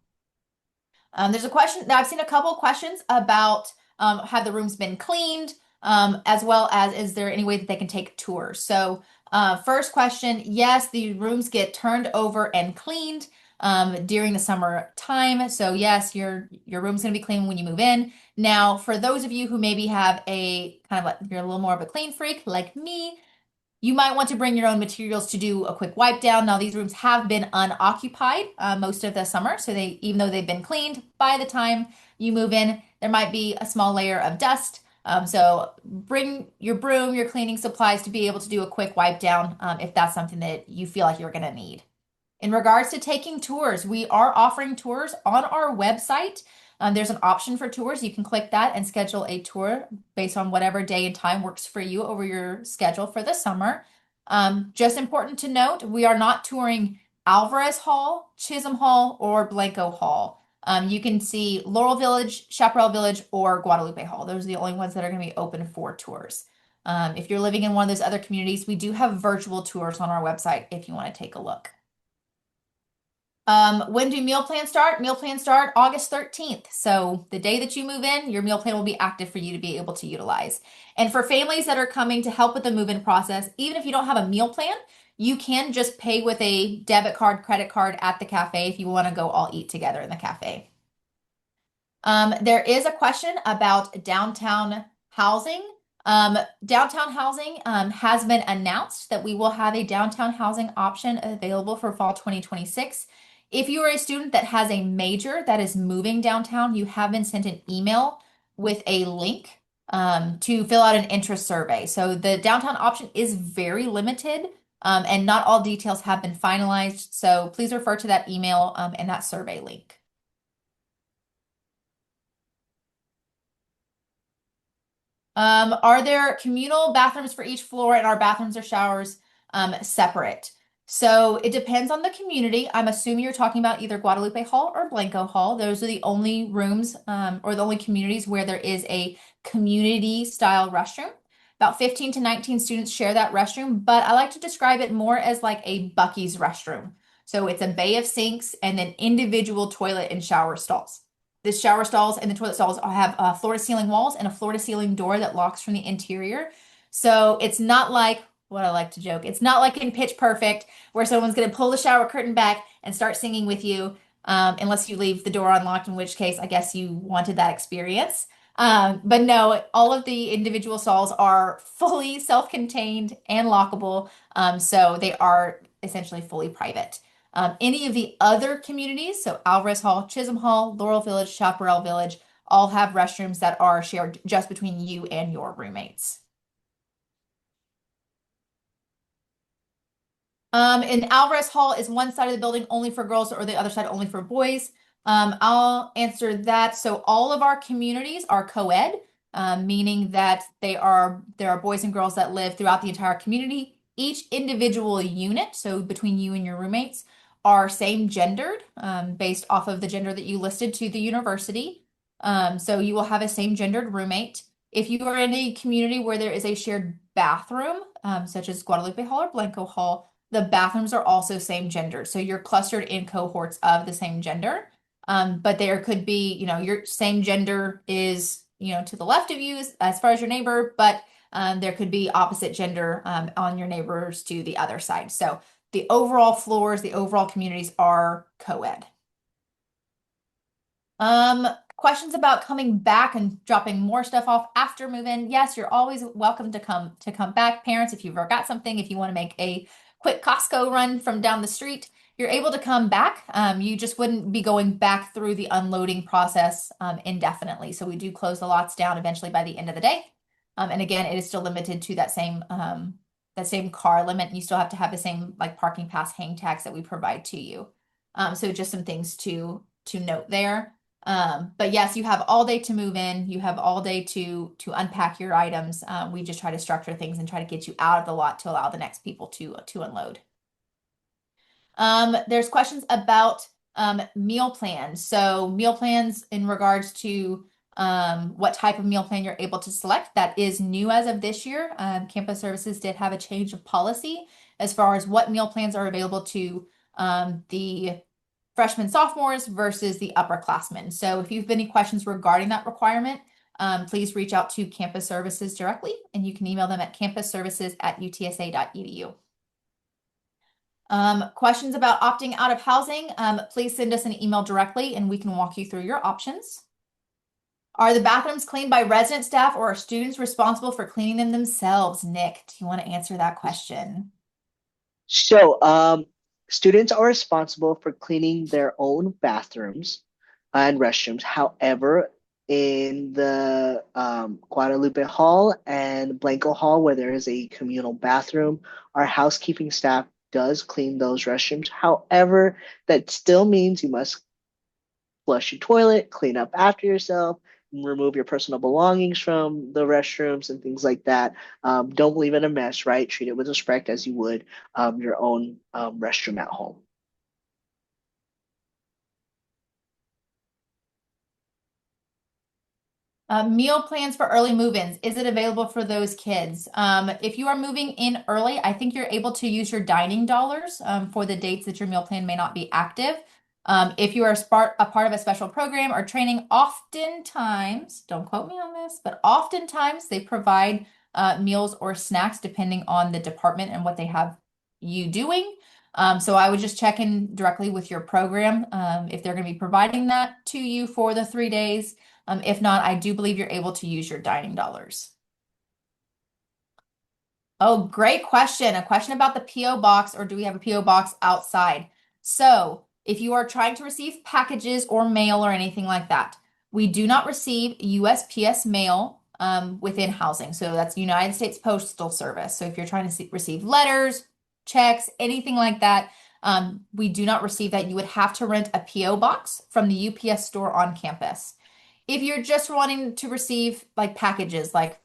There's a question, I've seen a couple of questions about have the rooms been cleaned? As well as is there any way that they can take tours? So first question, yes, the rooms get turned over and cleaned. during the summer time. So yes, your room's going to be clean when you move in. Now, for those of you who maybe have a kind of like you're a little more of a clean freak like me, you might want to bring your own materials to do a quick wipe down. Now, these rooms have been unoccupied most of the summer, so even though they've been cleaned, by the time you move in, there might be a small layer of dust. So bring your broom, your cleaning supplies to be able to do a quick wipe down if that's something that you feel like you're going to need. In regards to taking tours, we are offering tours on our website. There's an option for tours. You can click that and schedule a tour based on whatever day and time works for you over your schedule for the summer. Just important to note, we are not touring Alvarez Hall, Chisholm Hall, or Blanco Hall. You can see Laurel Village, Chaparral Village, or Guadalupe Hall. Those are the only ones that are going to be open for tours. If you're living in one of those other communities, we do have virtual tours on our website if you want to take a look. When do meal plans start? Meal plans start August 13th. So the day that you move in, your meal plan will be active for you to be able to utilize. And for families that are coming to help with the move-in process, even if you don't have a meal plan, you can just pay with a debit card, credit card at the cafe if you want to go all eat together in the cafe. There is a question about downtown housing. Downtown housing has been announced that we will have a downtown housing option available for fall 2026. If you are a student that has a major that is moving downtown, you have been sent an email with a link to fill out an interest survey. So the downtown option is very limited and not all details have been finalized. So please refer to that email and that survey link. Are there communal bathrooms for each floor and are bathrooms or showers separate? So it depends on the community. I'm assuming you're talking about either Guadalupe Hall or Blanco Hall. Those are the only rooms or the only communities where there is a community style restroom. About 15 to 19 students share that restroom, but I like to describe it more as like a Buc-ee's restroom. So it's a bay of sinks and then individual toilet and shower stalls. The shower stalls and the toilet stalls have floor to ceiling walls and a floor to ceiling door that locks from the interior. So it's not like what I like to joke. It's not like in Pitch Perfect where someone's going to pull the shower curtain back and start singing with you, unless you leave the door unlocked, in which case I guess you wanted that experience. But no, all of the individual stalls are fully self-contained and lockable. So they are essentially fully private. Any of the other communities, so Alvarez Hall, Chisholm Hall, Laurel Village, Chaparral Village, all have restrooms that are shared just between you and your roommates. And Alvarez Hall is one side of the building only for girls or the other side only for boys. I'll answer that. So all of our communities are co-ed, meaning that there are boys and girls that live throughout the entire community. Each individual unit, so between you and your roommates, are same gendered, based off of the gender that you listed to the university. So you will have a same gendered roommate. If you are in a community where there is a shared bathroom, such as Guadalupe Hall or Blanco Hall, the bathrooms are also same gender. So you're clustered in cohorts of the same gender. But there could be, your same gender is, to the left of you as far as your neighbor, but there could be opposite gender on your neighbors to the other side. So the overall floors, the overall communities are co-ed. Questions about coming back and dropping more stuff off after move-in. Yes, you're always welcome to come back. Parents, if you forgot something, if you want to make a quick Costco run from down the street, you're able to come back. You just wouldn't be going back through the unloading process indefinitely. So we do close the lots down eventually by the end of the day. And again, it is still limited to that same car limit. And you still have to have the same like parking pass hang tags that we provide to you. So just some things to note there. But yes, you have all day to move in. You have all day to unpack your items. We just try to structure things and try to get you out of the lot to allow the next people to unload. There's questions about meal plans. So meal plans in regards to what type of meal plan you're able to select. That is new as of this year. Campus Services did have a change of policy as far as what meal plans are available to the freshmen, sophomores versus the upperclassmen. So if you've any questions regarding that requirement, please reach out to Campus Services directly, and you can email them at campusservices@utsa.edu. Questions about opting out of housing, please send us an email directly and we can walk you through your options. Are the bathrooms cleaned by resident staff or are students responsible for cleaning them themselves? Nick, do you want to answer that question? So, students are responsible for cleaning their own bathrooms and restrooms. However, in the Guadalupe Hall and Blanco Hall, where there is a communal bathroom, our housekeeping staff does clean those restrooms. However, that still means you must flush your toilet, clean up after yourself, remove your personal belongings from the restrooms and things like that. Don't leave it a mess, right? Treat it with respect as you would your own restroom at home. Meal plans for early move-ins. Is it available for those kids? If you are moving in early, I think you're able to use your dining dollars for the dates that your meal plan may not be active. If you are a part of a special program or training, oftentimes, don't quote me on this, but oftentimes they provide meals or snacks depending on the department and what they have you doing. So I would just check in directly with your program if they're going to be providing that to you for the 3 days. If not, I do believe you're able to use your dining dollars. Oh, great question. A question about the PO box, or do we have a PO box outside? So, if you are trying to receive packages or mail or anything like that, we do not receive USPS mail within housing. So that's United States Postal Service. So if you're trying to receive letters, checks, anything like that, we do not receive that. You would have to rent a PO box from the UPS store on campus. If you're just wanting to receive like packages, like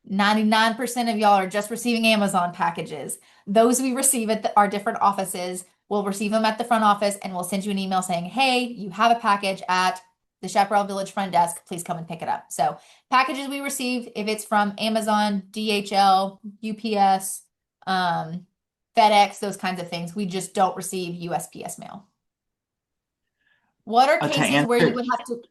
99% of y'all are just receiving Amazon packages. Those we receive at our different offices. We'll receive them at the front office and we'll send you an email saying, hey, you have a package at the Chaparral Village front desk. Please come and pick it up. So, packages we receive, if it's from Amazon, DHL, UPS, FedEx, those kinds of things, we just don't receive USPS mail. What are To cases where you answer, would have to?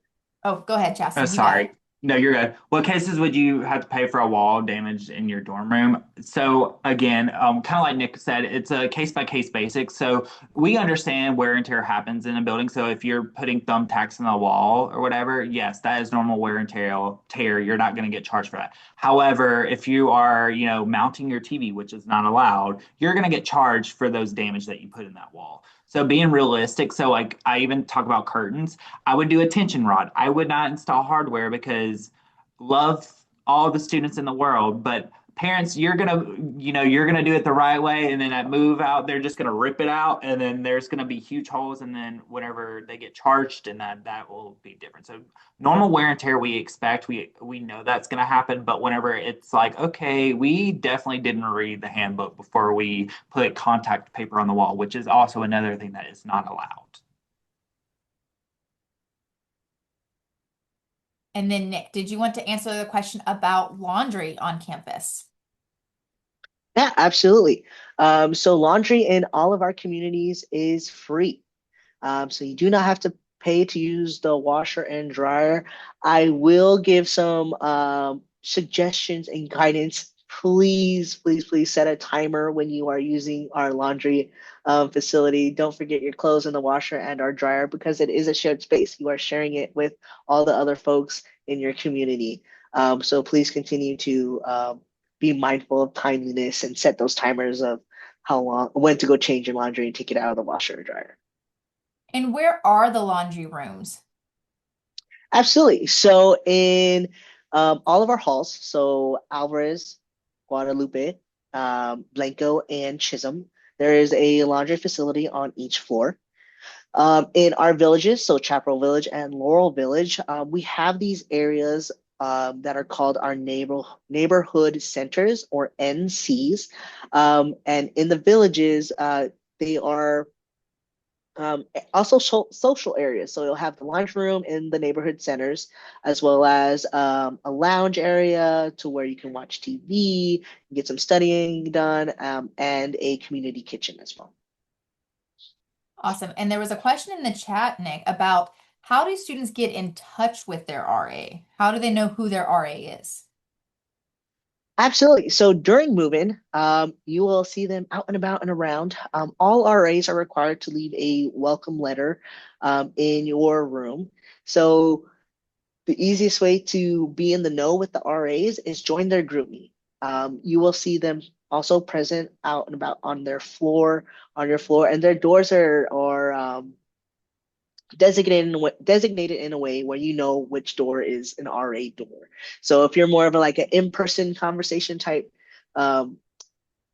Oh, go ahead, oh, Chasten. You got it. sorry. No, you're good. What cases would you have to pay for a wall damage in your dorm room? So again, kind of like Nick said, it's a case by case basis. So we understand wear and tear happens in a building. So if you're putting thumbtacks in the wall or whatever, yes, that is normal wear and tear. You're not going to get charged for that. However, if you are, mounting your TV, which is not allowed, you're going to get charged for those damage that you put in that wall. So being realistic, so like I even talk about curtains. I would do a tension rod. I would not install hardware because love all the students in the world, but parents, you're gonna do it the right way, and then at move out, they're just gonna rip it out, and then there's gonna be huge holes, and then whenever they get charged, and that will be different. So normal wear and tear we expect, we know that's gonna happen, but whenever it's like, okay, we definitely didn't read the handbook before we put contact paper on the wall, which is also another thing that is not allowed. And then Nick, did you want to answer the question about laundry on campus? Yeah, absolutely. So laundry in all of our communities is free. So you do not have to pay to use the washer and dryer. I will give some suggestions and guidance. Please, please, please set a timer when you are using our laundry facility. Don't forget your clothes in the washer and our dryer because it is a shared space. You are sharing it with all the other folks in your community. So please continue to be mindful of timeliness and set those timers of how long, when to go change your laundry and take it out of the washer or dryer. And where are the laundry rooms? Absolutely. So in all of our halls, so Alvarez, Guadalupe, Blanco, and Chisholm, there is a laundry facility on each floor. In our villages, so Chaparral Village and Laurel Village, we have these areas that are called our neighborhood centers or NCs. And in the villages, they are also social areas. So you'll have the lunchroom in the neighborhood centers, as well as a lounge area to where you can watch TV, get some studying done, and a community kitchen as well. Awesome. And there was a question in the chat, Nick, about how do students get in touch with their RA? How do they know who their RA is? Absolutely. So during move-in, you will see them out and about and around. All RAs are required to leave a welcome letter in your room. So the easiest way to be in the know with the RAs is join their group meet. You will see them also present out and about on their floor, on your floor, and their doors are designated in a way where you know which door is an RA door. So if you're more of a, like an in-person conversation type, um,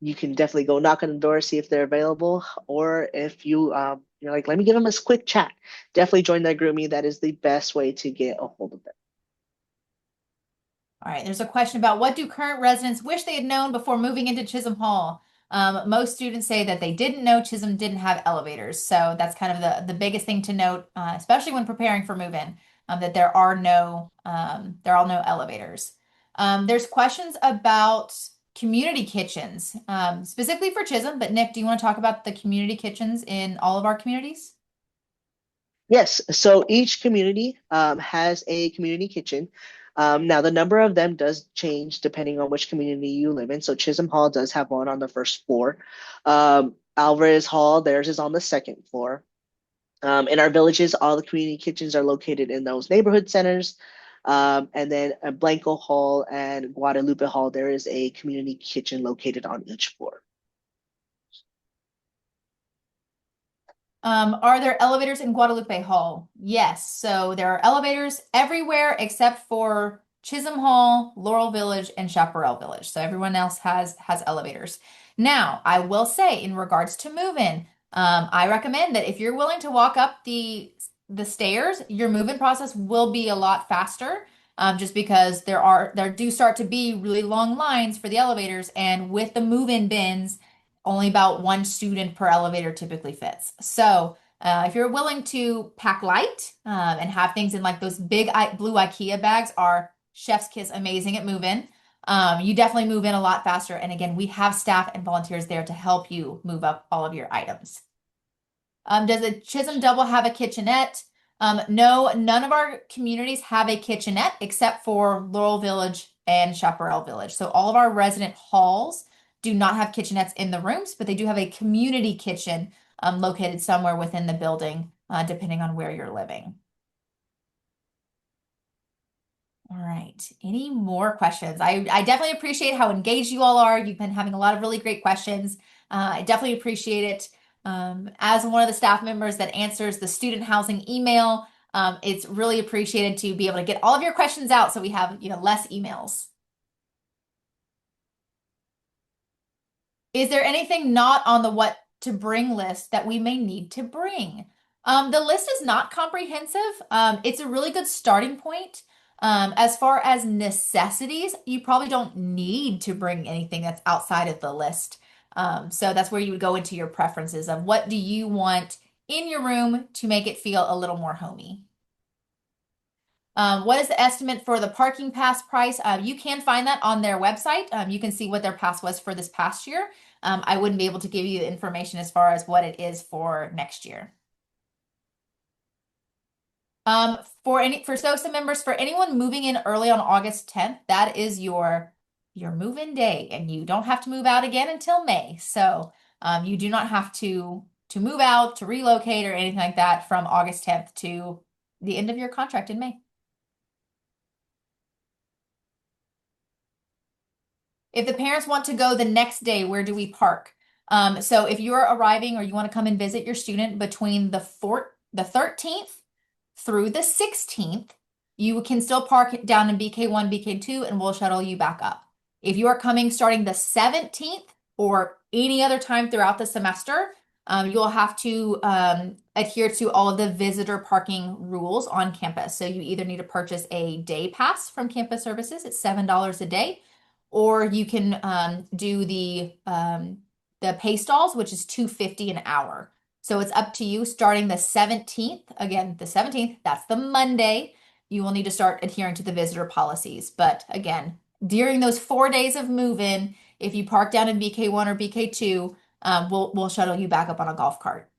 you can definitely go knock on the door, see if they're available, or if you're like, let me give them a quick chat. Definitely join that group me. That is the best way to get a hold of them. All right, there's a question about what do current residents wish they had known before moving into Chisholm Hall? Most students say that they didn't know Chisholm didn't have elevators. So that's kind of the biggest thing to note, especially when preparing for move-in, that there are no elevators. There's questions about community kitchens, specifically for Chisholm, but Nick, do you want to talk about the community kitchens in all of our communities? Yes, so each community has a community kitchen. Now, the number of them does change depending on which community you live in. So Chisholm Hall does have one on the first floor. Alvarez Hall, theirs is on the second floor. In our villages, all the community kitchens are located in those neighborhood centers. And then at Blanco Hall and Guadalupe Hall, there is a community kitchen located on each floor. Are there elevators in Guadalupe Hall? Yes. So there are elevators everywhere except for Chisholm Hall, Laurel Village, and Chaparral Village. So everyone else has elevators. Now, I will say in regards to move-in, I recommend that if you're willing to walk up the stairs, your move-in process will be a lot faster. Just because there do start to be really long lines for the elevators, and with the move-in bins only about one student per elevator typically fits. So if you're willing to pack light and have things in like those big blue IKEA bags are chef's kiss amazing at move-in. You definitely move in a lot faster. And again, we have staff and volunteers there to help you move up all of your items. Does a Chisholm Double have a kitchenette? No, none of our communities have a kitchenette except for Laurel Village and Chaparral Village. So all of our resident halls do not have kitchenettes in the rooms, but they do have a community kitchen located somewhere within the building, depending on where you're living. All right. Any more questions? I definitely appreciate how engaged you all are. You've been having a lot of really great questions. I definitely appreciate it. As one of the staff members that answers the student housing email, it's really appreciated to be able to get all of your questions out so we have, less emails. Is there anything not on the what to bring list that we may need to bring? The list is not comprehensive. It's a really good starting point. As far as necessities, you probably don't need to bring anything that's outside of the list. So that's where you would go into your preferences of what do you want in your room to make it feel a little more homey. What is the estimate for the parking pass price? You can find that on their website. You can see what their pass was for this past year. I wouldn't be able to give you the information as far as what it is for next year. For SOSA members, for anyone moving in early on August 10th, that is your move-in day, and you don't have to move out again until May. So you do not have to move out, to relocate, or anything like that from August 10th to the end of your contract in May. If the parents want to go the next day, where do we park? So if you're arriving or you want to come and visit your student between the 13th through the 16th, you can still park down in BK1, BK2, and we'll shuttle you back up. If you are coming starting the 17th or any other time throughout the semester, you'll have to adhere to all of the visitor parking rules on campus. So you either need to purchase a day pass from Campus Services, it's $7 a day, or you can do the pay stalls, which is $2.50 an hour. So it's up to you starting the 17th. Again, the 17th, that's the Monday. You will need to start adhering to the visitor policies. But again, during those 4 days of move-in, if you park down in BK1 or BK2, we'll shuttle you back up on a golf cart.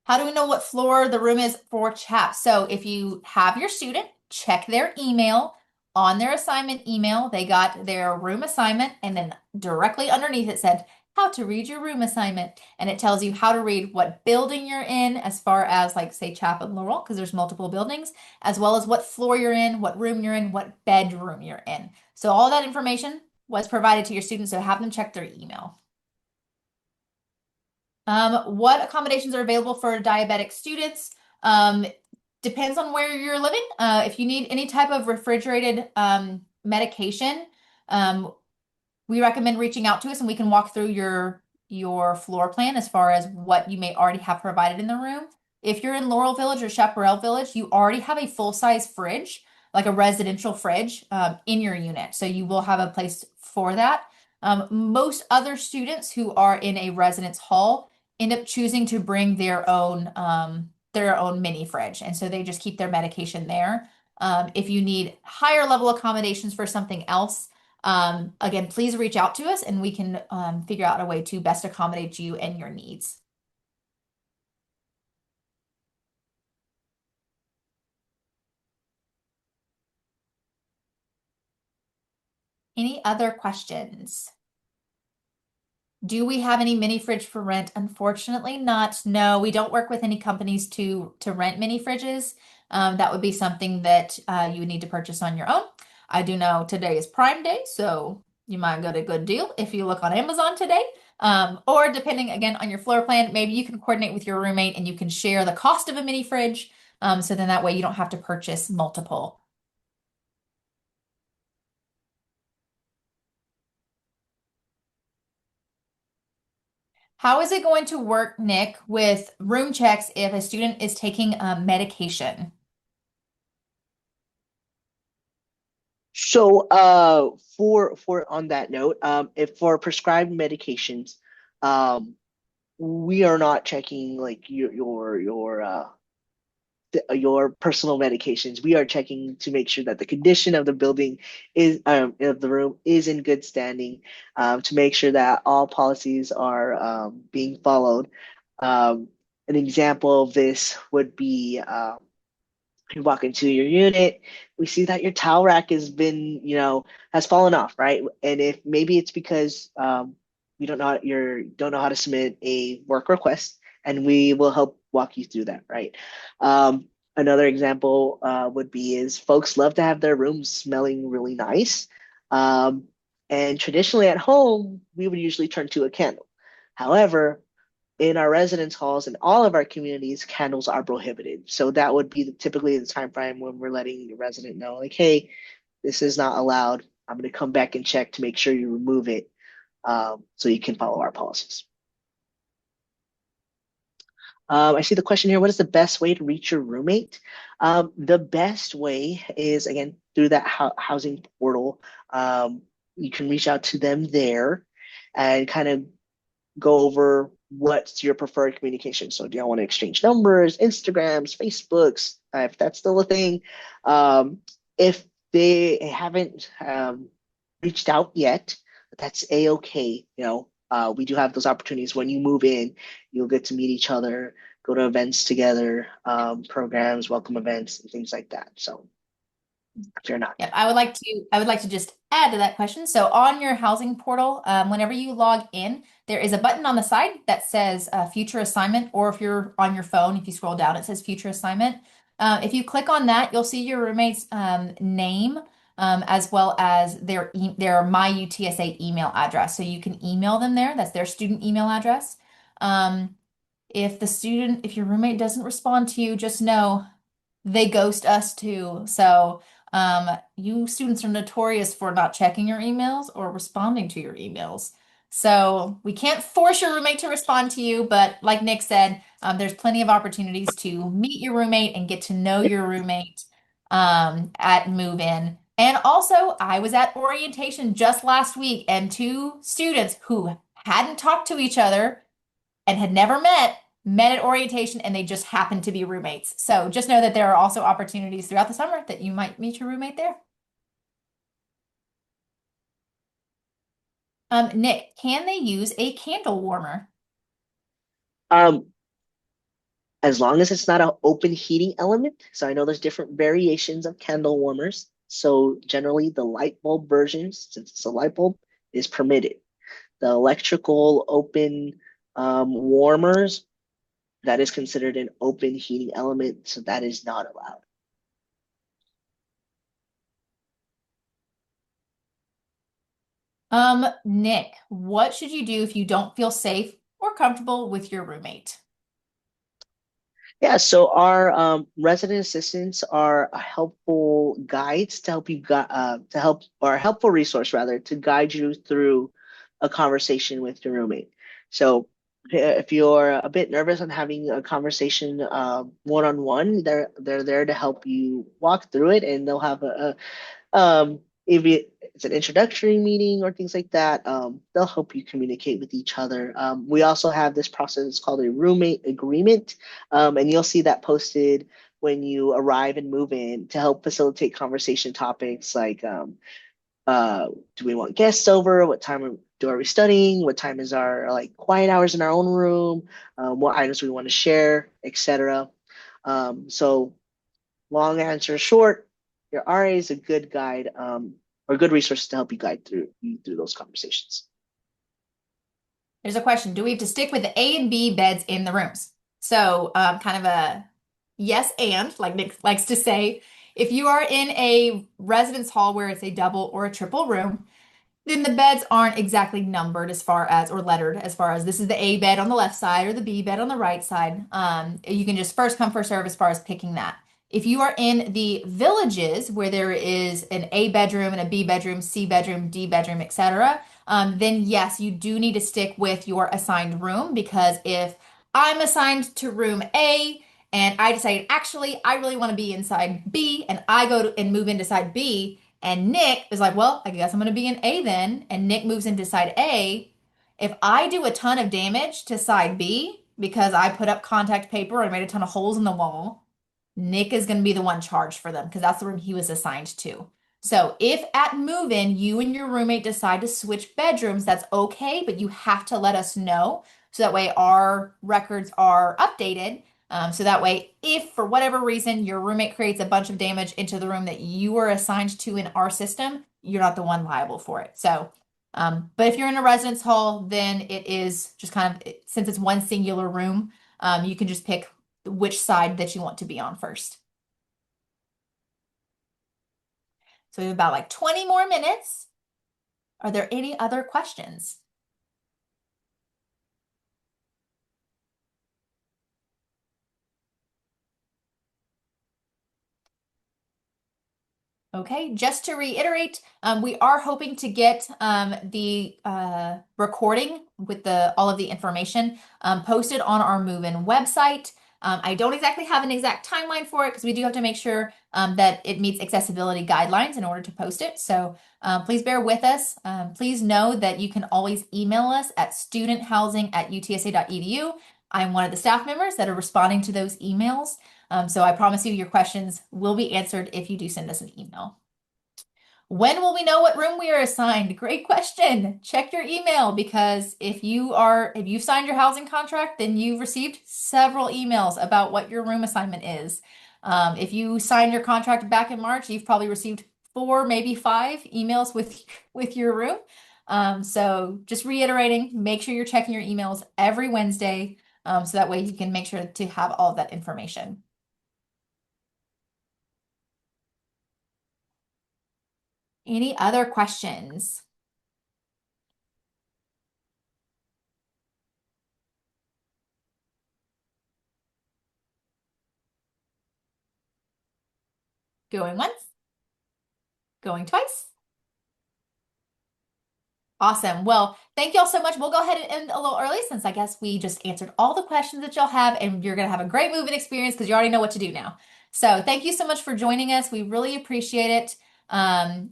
How do we know what floor the room is for CHAP? So if you have your student, check their email. On their assignment email, they got their room assignment, and then directly underneath it said, how to read your room assignment. And it tells you how to read what building you're in, as far as, like, say, Chapel Laurel, because there's multiple buildings, as well as what floor you're in, what room you're in, what bedroom you're in. So all that information was provided to your students, so have them check their email. What accommodations are available for diabetic students? Depends on where you're living. If you need any type of refrigerated medication, we recommend reaching out to us and we can walk through your floor plan as far as what you may already have provided in the room. If you're in Laurel Village or Chaparral Village, you already have a full-size fridge, like a residential fridge, in your unit. So you will have a place for that. Most other students who are in a residence hall end up choosing to bring their own mini fridge, and so they just keep their medication there. If you need higher level accommodations for something else, again, please reach out to us and we can figure out a way to best accommodate you and your needs. Any other questions? Do we have any mini fridge for rent? Unfortunately not. No, we don't work with any companies to rent mini fridges. That would be something that you would need to purchase on your own. I do know today is Prime Day, so you might get a good deal if you look on Amazon today. Or depending again on your floor plan, maybe you can coordinate with your roommate and you can share the cost of a mini fridge. So then that way you don't have to purchase multiple. How is it going to work, Nick, with room checks if a student is taking medication? So, for on that note, if for prescribed medications, um, we are not checking like your personal medications. We are checking to make sure that the condition of the building is of the room is in good standing, to make sure that all policies are being followed. Um, an example of this would be you walk into your unit, we see that your towel rack has been, has fallen off, right? And if maybe it's because you don't know how to submit a work request, and we will help walk you through that, right? Another example would be is folks love to have their rooms smelling really nice. Um, and traditionally at home, we would usually turn to a candle. However, in our residence halls and all of our communities, candles are prohibited. So that would be typically the time frame when we're letting the resident know, like, hey, this is not allowed. I'm going to come back and check to make sure you remove it, so you can follow our policies. I see the question here. What is the best way to reach your roommate? The best way is, again, through that housing portal. You can reach out to them there and kind of go over what's your preferred communication. So do y'all want to exchange numbers, Instagrams, Facebooks, if that's still a thing? If they haven't reached out yet, that's a-okay. We do have those opportunities when you move in, you'll get to meet each other, go to events together, programs, welcome events, and things like that. So if you're not. Yep, I would like to just add to that question. So on your housing portal, whenever you log in, there is a button on the side that says future assignment, or if you're on your phone, if you scroll down, it says future assignment. If you click on that, you'll see your roommate's name, as well as their My UTSA email address. So you can email them there. That's their student email address. Um, if your roommate doesn't respond to you, just know they ghost us too. So, you students are notorious for not checking your emails or responding to your emails. So we can't force your roommate to respond to you, but like Nick said, there's plenty of opportunities to meet your roommate and get to know your roommate at move-in. And also, I was at orientation just last week, and two students who hadn't talked to each other and had never met at orientation, and they just happened to be roommates. So just know that there are also opportunities throughout the summer that you might meet your roommate there. Nick, can they use a candle warmer? Um, as long as it's not an open heating element. So I know there's different variations of candle warmers. So generally, the light bulb versions, since it's a light bulb, is permitted. The electrical open warmers, that is considered an open heating element, so that is not allowed. Nick, what should you do if you don't feel safe or comfortable with your roommate? Yeah, so our resident assistants are a helpful guides to help you to help or a helpful resource rather to guide you through a conversation with your roommate. So if you're a bit nervous on having a conversation one on one, they're there to help you walk through it, and they'll have if it's an introductory meeting or things like that, they'll help you communicate with each other. We also have this process called a roommate agreement, and you'll see that posted when you arrive and move in to help facilitate conversation topics like do we want guests over? What time are we studying? What time is our like quiet hours in our own room? What items we want to share, etc. So long answer short, your RA is a good guide or a good resource to help you guide through those conversations. There's a question. Do we have to stick with the A and B beds in the rooms? So, kind of a yes and, like Nick likes to say, if you are in a residence hall where it's a double or a triple room, then the beds aren't exactly numbered as far as, or lettered as far as this is the A bed on the left side or the B bed on the right side. You can just first come, first serve as far as picking that. If you are in the villages where there is an A bedroom and a B bedroom, C bedroom, D bedroom, etc., then yes, you do need to stick with your assigned room because if I'm assigned to room A and I decide actually I really want to be inside B and I go to, and move into side B, and Nick is like, well, I guess I'm going to be in A then. And Nick moves into side A. If I do a ton of damage to side B because I put up contact paper and made a ton of holes in the wall, Nick is going to be the one charged for them because that's the room he was assigned to. So if at move-in you and your roommate decide to switch bedrooms, that's okay, but you have to let us know so that way our records are updated. So that way, if for whatever reason your roommate creates a bunch of damage into the room that you were assigned to in our system, you're not the one liable for it. So, but if you're in a residence hall, then it is just kind of, since it's one singular room, you can just pick which side that you want to be on first. So we have about like 20 more minutes. Are there any other questions? Okay, just to reiterate, we are hoping to get the recording with the all of the information posted on our Move-In website. I don't exactly have an exact timeline for it because we do have to make sure that it meets accessibility guidelines in order to post it. So please bear with us. Please know that you can always email us at studenthousing@utsa.edu. I'm one of the staff members that are responding to those emails. So I promise you your questions will be answered if you do send us an email. When will we know what room we are assigned? Great question. Check your email because if you've signed your housing contract, then you've received several emails about what your room assignment is. If you signed your contract back in March, you've probably received 4, maybe 5 emails with your room. So just reiterating, make sure you're checking your emails every Wednesday, so that way you can make sure to have all of that information. Any other questions? Going once, going twice. Awesome. Well, thank y'all so much. We'll go ahead and end a little early since I guess we just answered all the questions that y'all have, and you're going to have a great moving experience because you already know what to do now. So thank you so much for joining us. We really appreciate it.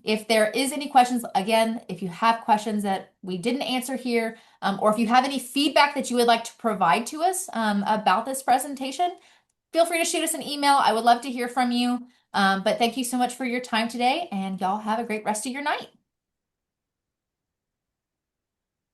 If there is any questions, again, if you have questions that we didn't answer here, or if you have any feedback that you would like to provide to us about this presentation, feel free to shoot us an email. I would love to hear from you. But thank you so much for your time today, and y'all have a great rest of your night.